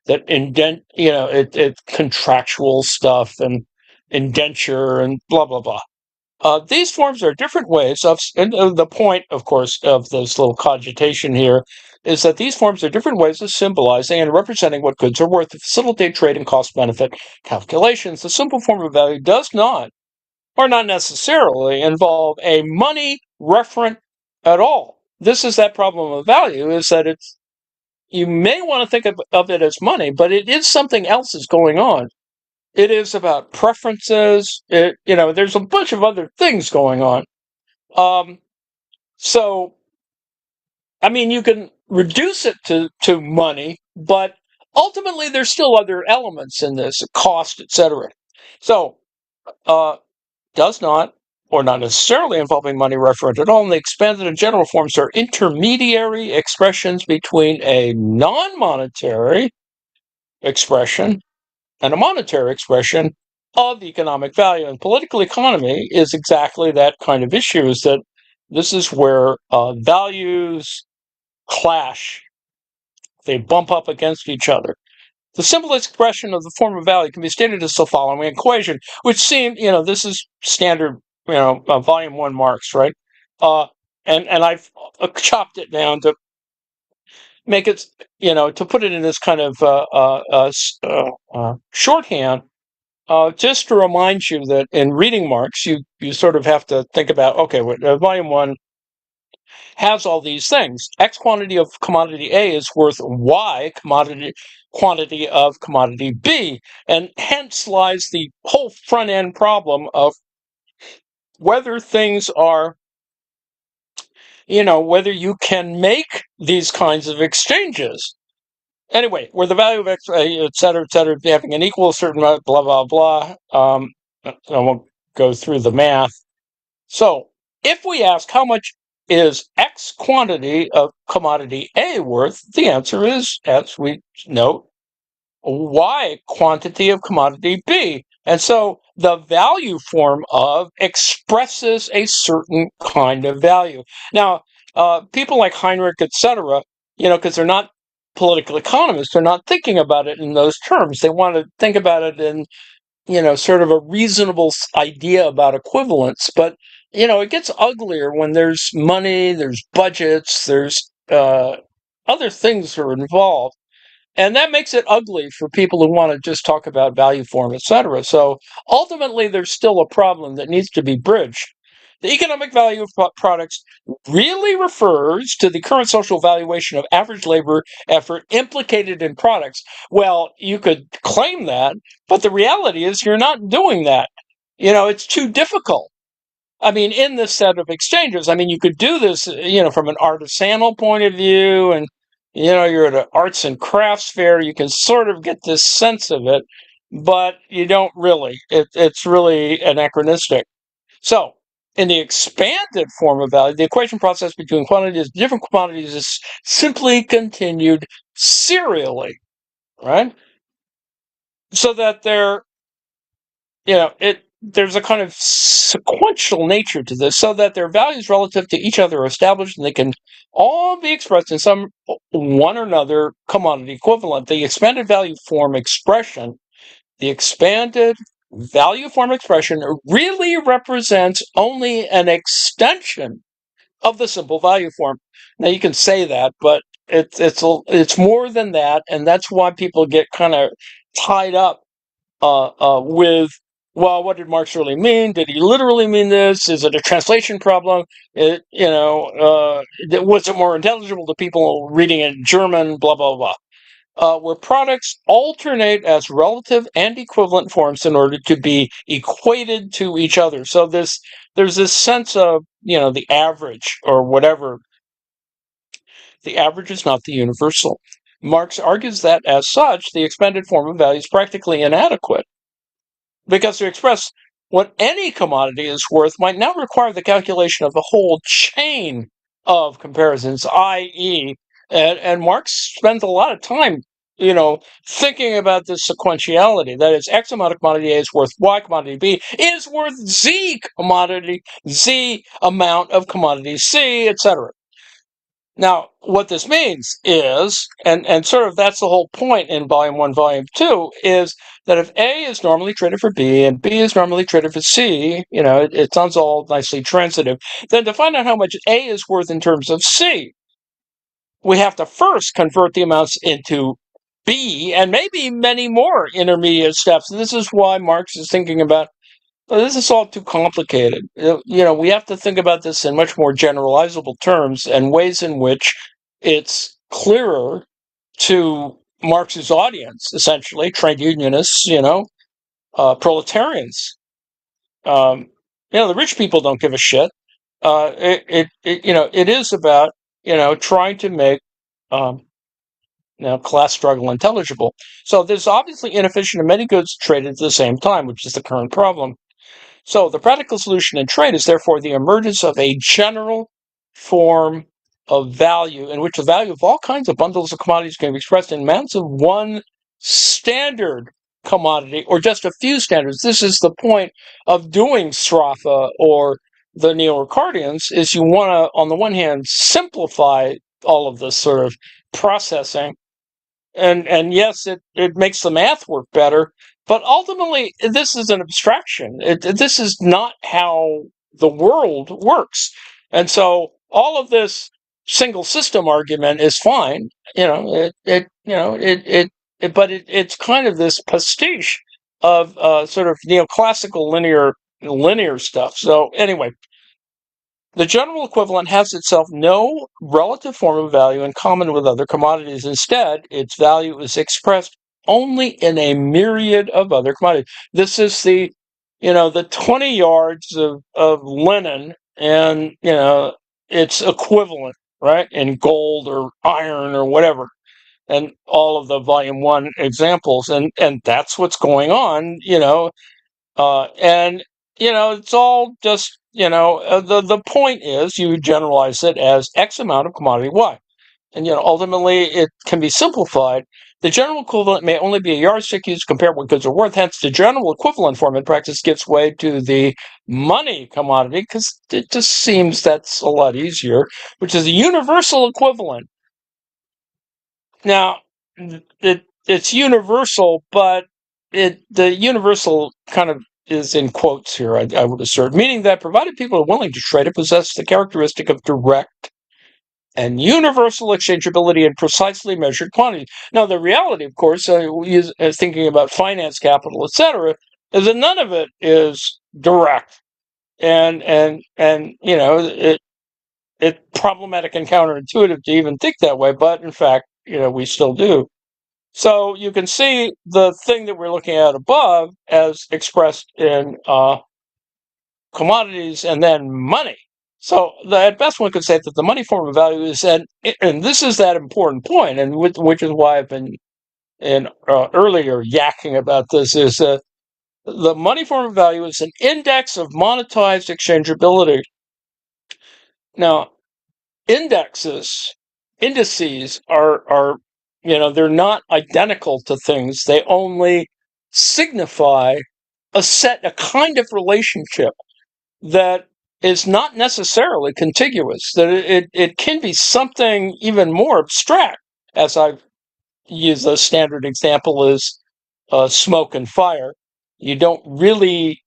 that it contractual stuff and indenture and blah blah blah. These forms are different ways of, and the point, of course, of this little cogitation here is that these forms are different ways of symbolizing and representing what goods are worth to facilitate trade and cost-benefit calculations. The simple form of value does not, or not necessarily, involve a money referent at all. This is that problem of value, is that you may want to think of it as money, but it is something else is going on. It is about preferences. There's a bunch of other things going on. So, I mean, you can reduce it to money, but ultimately there's still other elements in this, cost, etc. So, does not, or not necessarily involving money referent at all, and the expanded and general forms are intermediary expressions between a non-monetary expression and a monetary expression of economic value. And political economy is exactly that kind of issue, is that this is where values clash. They bump up against each other. The simplest expression of the form of value can be stated as the following equation, which seems, this is standard, volume 1 Marx, right? And I've chopped it down to make it, to put it in this kind of shorthand, just to remind you that in reading Marx, you sort of have to think about, okay, volume 1 has all these things. X quantity of commodity A is worth Y quantity of commodity B, and hence lies the whole front end problem of whether things are, whether you can make these kinds of exchanges. Anyway, where the value of X, et cetera, having an equal certain amount, blah, blah, blah. I won't go through the math. So if we ask how much is X quantity of commodity A worth, the answer is, as we note, Y quantity of commodity B. And so the value form of expresses a certain kind of value. Now, people like Heinrich, etc., because they're not political economists, they're not thinking about it in those terms. They want to think about it in, sort of a reasonable idea about equivalence. But, it gets uglier when there's money, there's budgets, there's other things that are involved. And that makes it ugly for people who want to just talk about value form, etc. So ultimately, there's still a problem that needs to be bridged. The economic value of products really refers to the current social valuation of average labor effort implicated in products. Well, you could claim that, but the reality is you're not doing that. It's too difficult. I mean, in this set of exchanges, you could do this, from an artisanal point of view, and, you're at an arts and crafts fair, you can sort of get this sense of it, but you don't really. It's really anachronistic. So, in the expanded form of value, the equation process between different quantities is simply continued serially, right? So that there's a kind of sequential nature to this, so that their values relative to each other are established and they can all be expressed in some one or another commodity equivalent. The expanded value form expression really represents only an extension of the simple value form. Now you can say that, but it's more than that, and that's why people get kind of tied up with, well, what did Marx really mean? Did he literally mean this? Is it a translation problem? Was it more intelligible to people reading it in German? Blah, blah, blah. Where products alternate as relative and equivalent forms in order to be equated to each other. So there's this sense of, the average or whatever. The average is not the universal. Marx argues that, as such, the expanded form of value is practically inadequate, because to express what any commodity is worth might now require the calculation of the whole chain of comparisons, i.e., and Marx spends a lot of time, thinking about this sequentiality. That is, X amount of commodity A is worth Y commodity B is worth Z amount of commodity C, etc. Now, what this means is, and sort of that's the whole point in Volume 1, Volume 2, is that if A is normally traded for B and B is normally traded for C, it sounds all nicely transitive, then to find out how much A is worth in terms of C, we have to first convert the amounts into B and maybe many more intermediate steps. And this is why Marx is thinking about, this is all too complicated. We have to think about this in much more generalizable terms and ways in which it's clearer to Marx's audience, essentially, trade unionists, proletarians. The rich people don't give a shit. It is about, trying to make class struggle intelligible. So there's obviously inefficient and many goods traded at the same time, which is the current problem. So the practical solution in trade is therefore the emergence of a general form of value in which the value of all kinds of bundles of commodities can be expressed in amounts of one standard commodity or just a few standards. This is the point of doing Stropha or the Neo-Ricardians, is you want to, on the one hand, simplify all of this sort of processing. And yes, it makes the math work better, but ultimately this is an abstraction. This is not how the world works. And so all of this single system argument is fine. It's kind of this pastiche of sort of neoclassical linear stuff. So anyway, the general equivalent has itself no relative form of value in common with other commodities. Instead, its value is expressed only in a myriad of other commodities. This is the 20 yards of linen and, its equivalent, right, in gold or iron or whatever, and all of the volume 1 examples. And that's what's going on, and it's all just the point is you generalize it as X amount of commodity Y, and ultimately it can be simplified. The general equivalent may only be a yardstick used to compare what goods are worth. Hence, the general equivalent form in practice gives way to the money commodity because it just seems that's a lot easier, which is a universal equivalent. Now, it's universal, but the universal kind of is in quotes here, I would assert, meaning that provided people are willing to trade, it possesses the characteristic of direct and universal exchangeability in precisely measured quantities. Now, the reality, of course, thinking about finance, capital, etc., is that none of it is direct, and it's problematic and counterintuitive to even think that way, but in fact, we still do. So you can see the thing that we're looking at above as expressed in commodities and then money. So at best one could say that the money form of value is, and this is that important point, and which is why I've been earlier yakking about this, is the money form of value is an index of monetized exchangeability. Now, indices are they're not identical to things. They only signify a kind of relationship that is not necessarily contiguous, that it can be something even more abstract, as I've used a standard example is smoke and fire. You don't really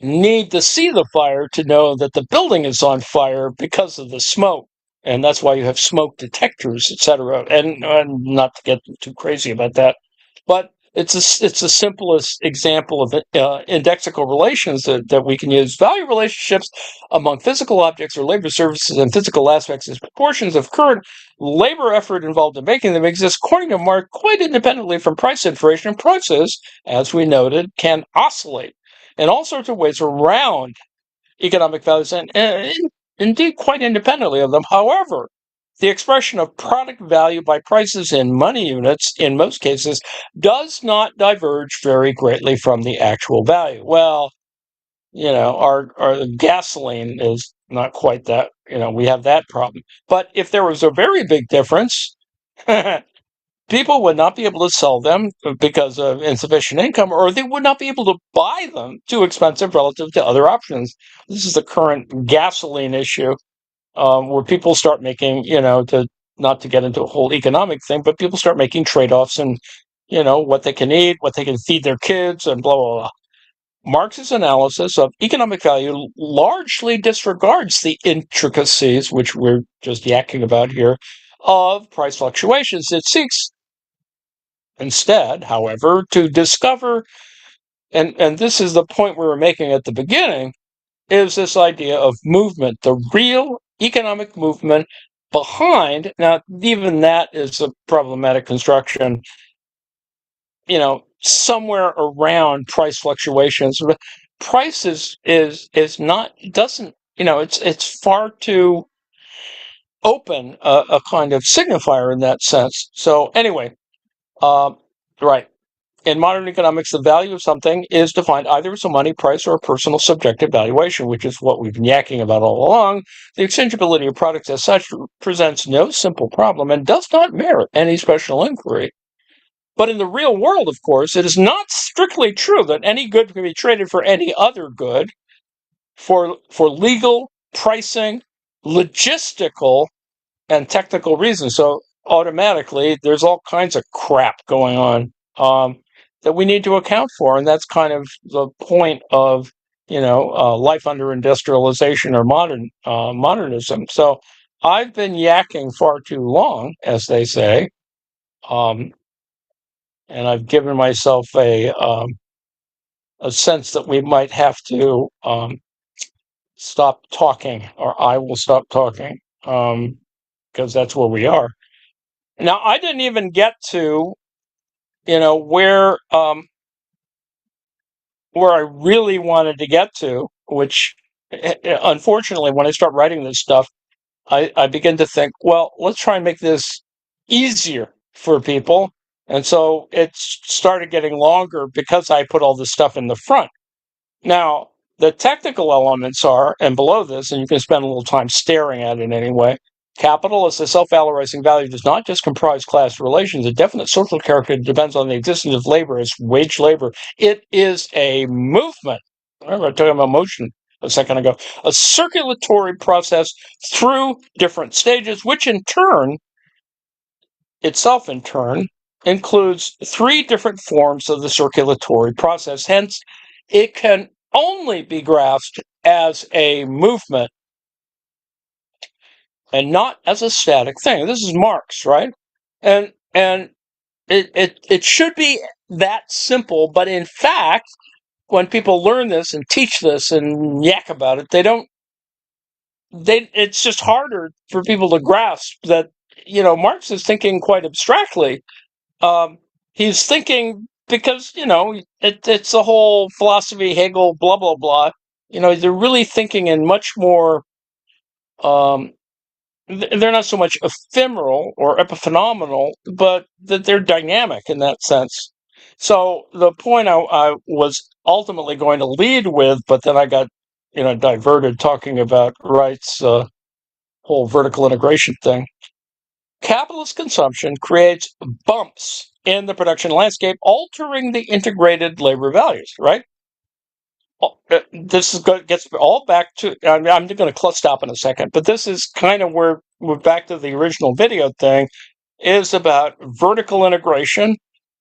need to see the fire to know that the building is on fire because of the smoke. And that's why you have smoke detectors, etc. And not to get too crazy about that, but it's the simplest example of indexical relations that we can use. Value relationships among physical objects or labor services and physical aspects as proportions of current labor effort involved in making them exist according to Mark quite independently from price information. And prices, as we noted, can oscillate in all sorts of ways around economic values and indeed quite independently of them. However, the expression of product value by prices in money units, in most cases, does not diverge very greatly from the actual value. Well, our gasoline is not quite that, we have that problem. But if there was a very big difference, people would not be able to sell them because of insufficient income, or they would not be able to buy them too expensive relative to other options. This is the current gasoline issue, where people start making, not to get into a whole economic thing, but people start making trade-offs and, what they can eat, what they can feed their kids, and blah, blah, blah. Marx's analysis of economic value largely disregards the intricacies, which we're just yakking about here, of price fluctuations. It seeks instead, however, to discover, and this is the point we were making at the beginning, is this idea of movement, the real economic movement behind. Now, even that is a problematic construction, somewhere around price fluctuations. Price is not, doesn't, it's far too open a kind of signifier in that sense. So anyway, right. In modern economics, the value of something is defined either as a money price or a personal subjective valuation, which is what we've been yakking about all along. The exchangeability of products as such presents no simple problem and does not merit any special inquiry. But in the real world, of course, it is not strictly true that any good can be traded for any other good for legal, pricing, logistical, and technical reasons. So automatically, there's all kinds of crap going on that we need to account for, and that's kind of the point of life under industrialization or modernism. So I've been yakking far too long, as they say, and I've given myself a sense that we might have to stop talking, or I will stop talking, because that's where we are. Now, I didn't even get to, where I really wanted to get to, which, unfortunately, when I start writing this stuff, I begin to think, well, let's try and make this easier for people. And so it started getting longer because I put all this stuff in the front. Now, the technical elements are, and below this, and you can spend a little time staring at it anyway, capital as a self-valorizing value does not just comprise class relations. A definite social character depends on the existence of labor as wage labor. It is a movement. Remember, I was talking about motion a second ago. A circulatory process through different stages, which in turn, includes three different forms of the circulatory process. Hence, it can only be grasped as a movement and not as a static thing. This is Marx, right? And it should be that simple, but in fact, when people learn this and teach this and yak about it, it's just harder for people to grasp that, Marx is thinking quite abstractly. He's thinking because, it's the whole philosophy, Hegel, blah, blah, blah. They're really thinking in much more, they're not so much ephemeral or epiphenomenal, but that they're dynamic in that sense. So the point I was ultimately going to lead with, but then I got, diverted talking about Wright's whole vertical integration thing. Capitalist consumption creates bumps in the production landscape, altering the integrated labor values, right? This gets all back to, I'm going to stop in a second, but this is kind of where we're back to the original video thing, is about vertical integration,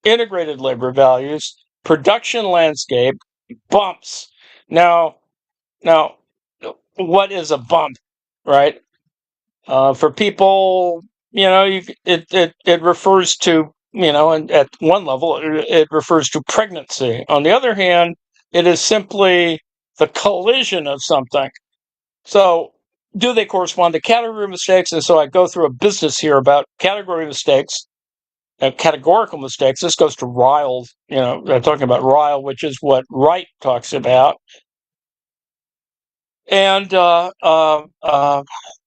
integrated labor values, production landscape, bumps. Now, what is a bump, right? For people, it refers to, and at one level, it refers to pregnancy. On the other hand, it is simply the collision of something. So, do they correspond to category mistakes? And so I go through a business here about category mistakes, categorical mistakes. This goes to Ryle, talking about Ryle, which is what Wright talks about. And let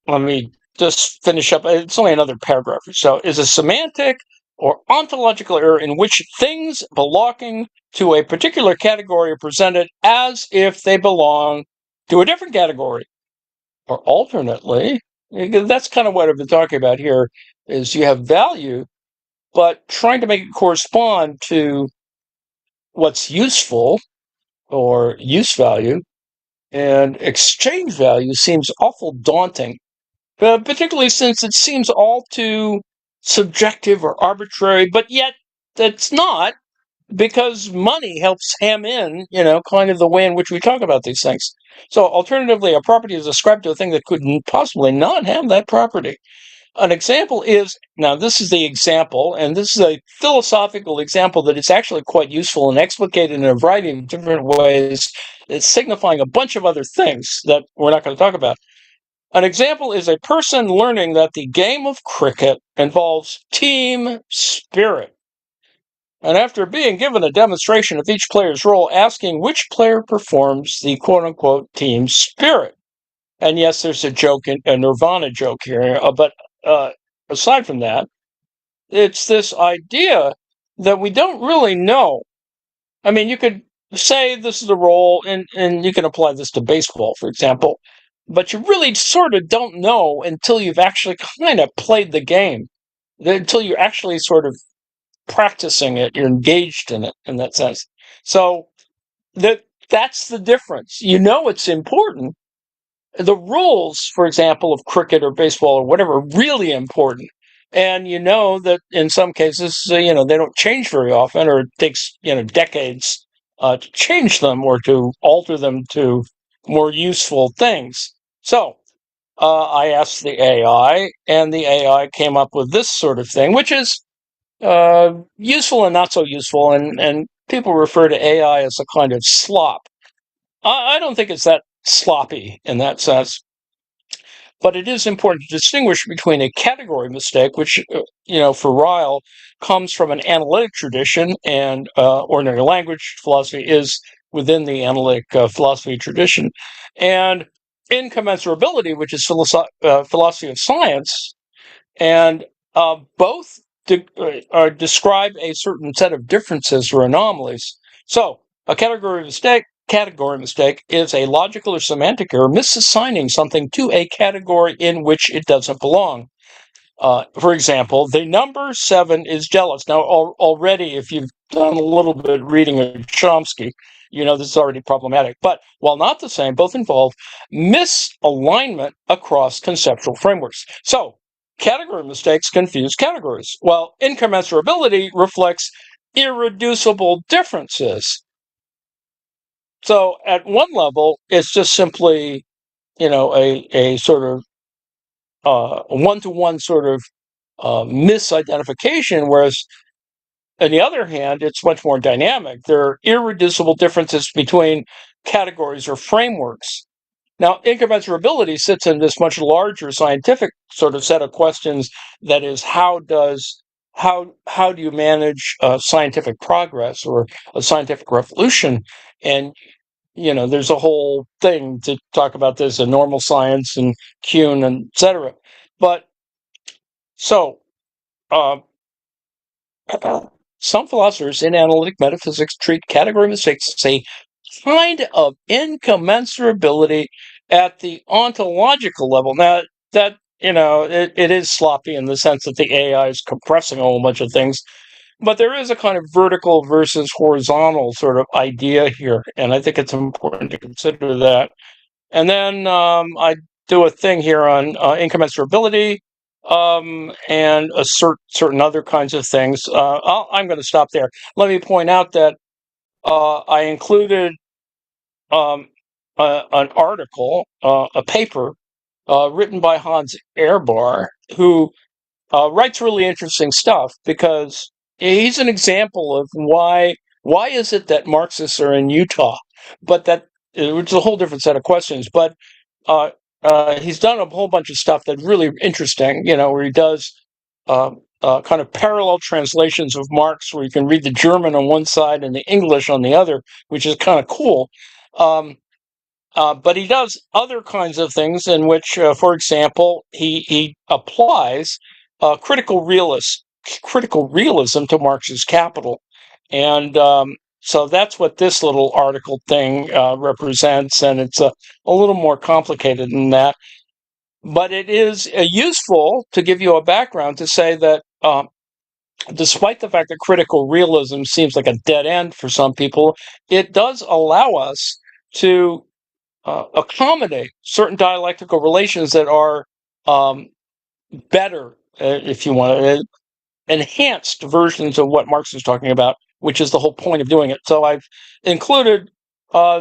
me just finish up. It's only another paragraph or so. Is a semantic or ontological error in which things belonging to a particular category are presented as if they belong to a different category. Or alternately, that's kind of what I've been talking about here, is you have value, but trying to make it correspond to what's useful or use value and exchange value seems awful daunting. Particularly since it seems all too subjective or arbitrary, but yet it's not, because money helps ham in, kind of the way in which we talk about these things. So alternatively, a property is ascribed to a thing that could possibly not have that property. An example is, now this is the example, and this is a philosophical example that is actually quite useful and explicated in a variety of different ways. It's signifying a bunch of other things that we're not going to talk about. An example is a person learning that the game of cricket involves team spirit. And after being given a demonstration of each player's role, asking which player performs the quote-unquote team spirit. And yes, there's a joke, a Nirvana joke here, but aside from that, it's this idea that we don't really know. I mean, you could say this is a role, and you can apply this to baseball, for example, but you really sort of don't know until you've actually kind of played the game, until you're actually sort of practicing it, you're engaged in it in that sense. So that's the difference. It's important, the rules, for example, of cricket or baseball or whatever, are really important. And you know that in some cases, they don't change very often, or it takes decades to change them or to alter them to more useful things. So I asked the AI, and the AI came up with this sort of thing, which is useful and not so useful. And people refer to AI as a kind of slop. I don't think it's that sloppy in that sense. But it is important to distinguish between a category mistake, which, for Ryle, comes from an analytic tradition, and ordinary language philosophy is within the analytic philosophy tradition, and incommensurability, which is philosophy of science, and both describe a certain set of differences or anomalies. So, a category mistake is a logical or semantic error misassigning something to a category in which it doesn't belong. For example, the number 7 is jealous. Now, already, if you've done a little bit of reading of Chomsky, you know this is already problematic. But while not the same, both involve misalignment across conceptual frameworks. So, category mistakes confuse categories, while incommensurability reflects irreducible differences. So, at one level, it's just simply, a sort of one-to-one sort of misidentification, whereas on the other hand, it's much more dynamic. There are irreducible differences between categories or frameworks. Now, incommensurability sits in this much larger scientific sort of set of questions. That is, how do you manage scientific progress or a scientific revolution? And there's a whole thing to talk about this in normal science and Kuhn and etc. But so uh, some philosophers in analytic metaphysics treat category mistakes as a kind of incommensurability at the ontological level. Now, that, it is sloppy in the sense that the AI is compressing a whole bunch of things, but there is a kind of vertical versus horizontal sort of idea here, and I think it's important to consider that. And then I do a thing here on incommensurability and certain other kinds of things. I'm going to stop there. Let me point out that I included an article, a paper written by Hans Ehrbar, who writes really interesting stuff, because he's an example of why is it that Marxists are in Utah, but which is a whole different set of questions. But uh, he's done a whole bunch of stuff that's really interesting, where he does kind of parallel translations of Marx, where you can read the German on one side and the English on the other, which is kind of cool. Um, but he does other kinds of things in which, for example, he applies critical realism to Marx's Capital, and so that's what this little article thing represents, and it's a little more complicated than that. But it is useful to give you a background to say that despite the fact that critical realism seems like a dead end for some people, it does allow us to accommodate certain dialectical relations that are better, if you want, enhanced versions of what Marx is talking about, which is the whole point of doing it. So I've included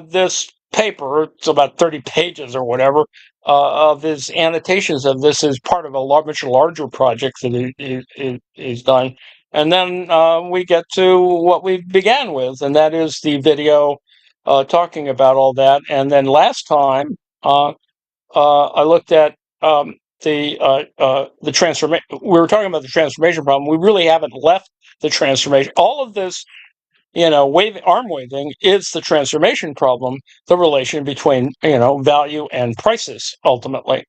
this paper. It's about 30 pages or whatever of his annotations of this as part of a much larger project that he's done. And then we get to what we began with, and that is the video talking about all that. And then last time I looked at the transformation. We were talking about the transformation problem. We really haven't left the transformation. All of this, arm waving is the transformation problem, the relation between, value and prices ultimately.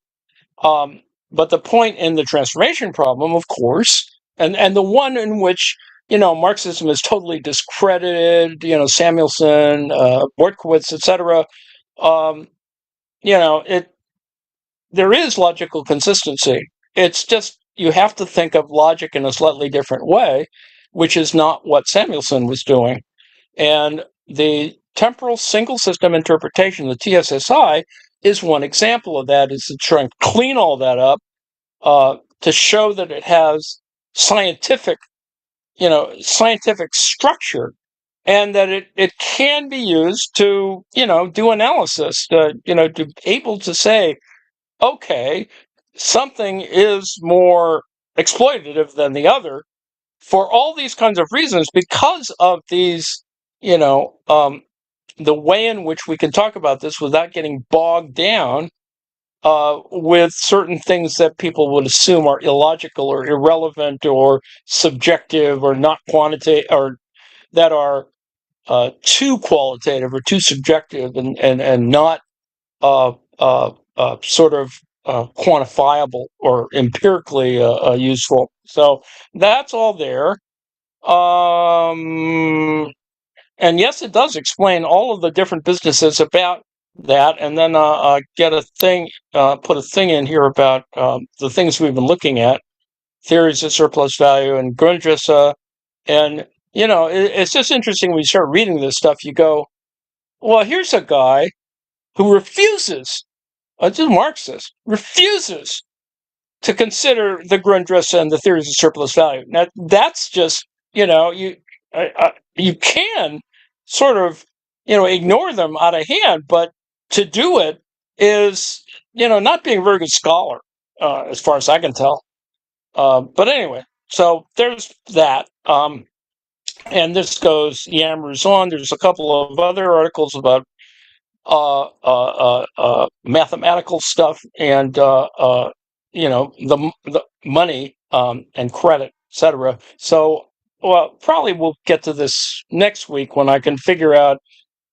But the point in the transformation problem, of course, and the one in which, Marxism is totally discredited, Samuelson, Bortkiewicz, etc. There is logical consistency. It's just you have to think of logic in a slightly different way, which is not what Samuelson was doing. And the temporal single system interpretation, the TSSI, is one example of that, is to try and clean all that up, to show that it has scientific structure, and that it can be used to, do analysis, to be able to say, okay, something is more exploitative than the other for all these kinds of reasons, because of these, the way in which we can talk about this without getting bogged down with certain things that people would assume are illogical or irrelevant or subjective or not quantitative, or that are too qualitative or too subjective, and not sort of quantifiable or empirically useful. So that's all there. And yes, it does explain all of the different businesses about that. And then put a thing in here about the things we've been looking at, theories of surplus value and Grundrisse. And, it's just interesting when you start reading this stuff, you go, well, here's a guy who refuses, just Marxist, refuses to consider the Grundrisse and the theories of surplus value. Now, that's just, you can sort of, ignore them out of hand, but to do it is, not being a very good scholar, as far as I can tell. But anyway, so there's that. And this yammers on. There's a couple of other articles about mathematical stuff, and the money, and credit, etc. So, well, probably we'll get to this next week when I can figure out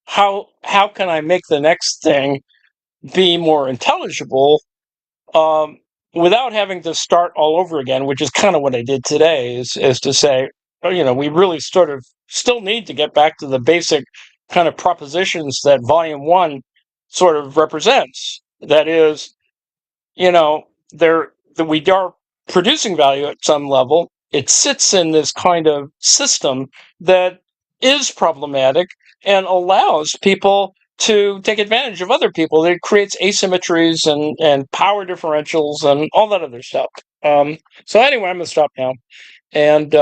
how can I make the next thing be more intelligible, um, without having to start all over again, which is kind of what I did today, is to say, we really sort of still need to get back to the basic kind of propositions that Volume 1 sort of represents. That is, we are producing value at some level. It sits in this kind of system that is problematic and allows people to take advantage of other people. It creates asymmetries and power differentials and all that other stuff. So anyway, I'm going to stop now. And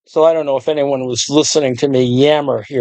so I don't know if anyone was listening to me yammer here.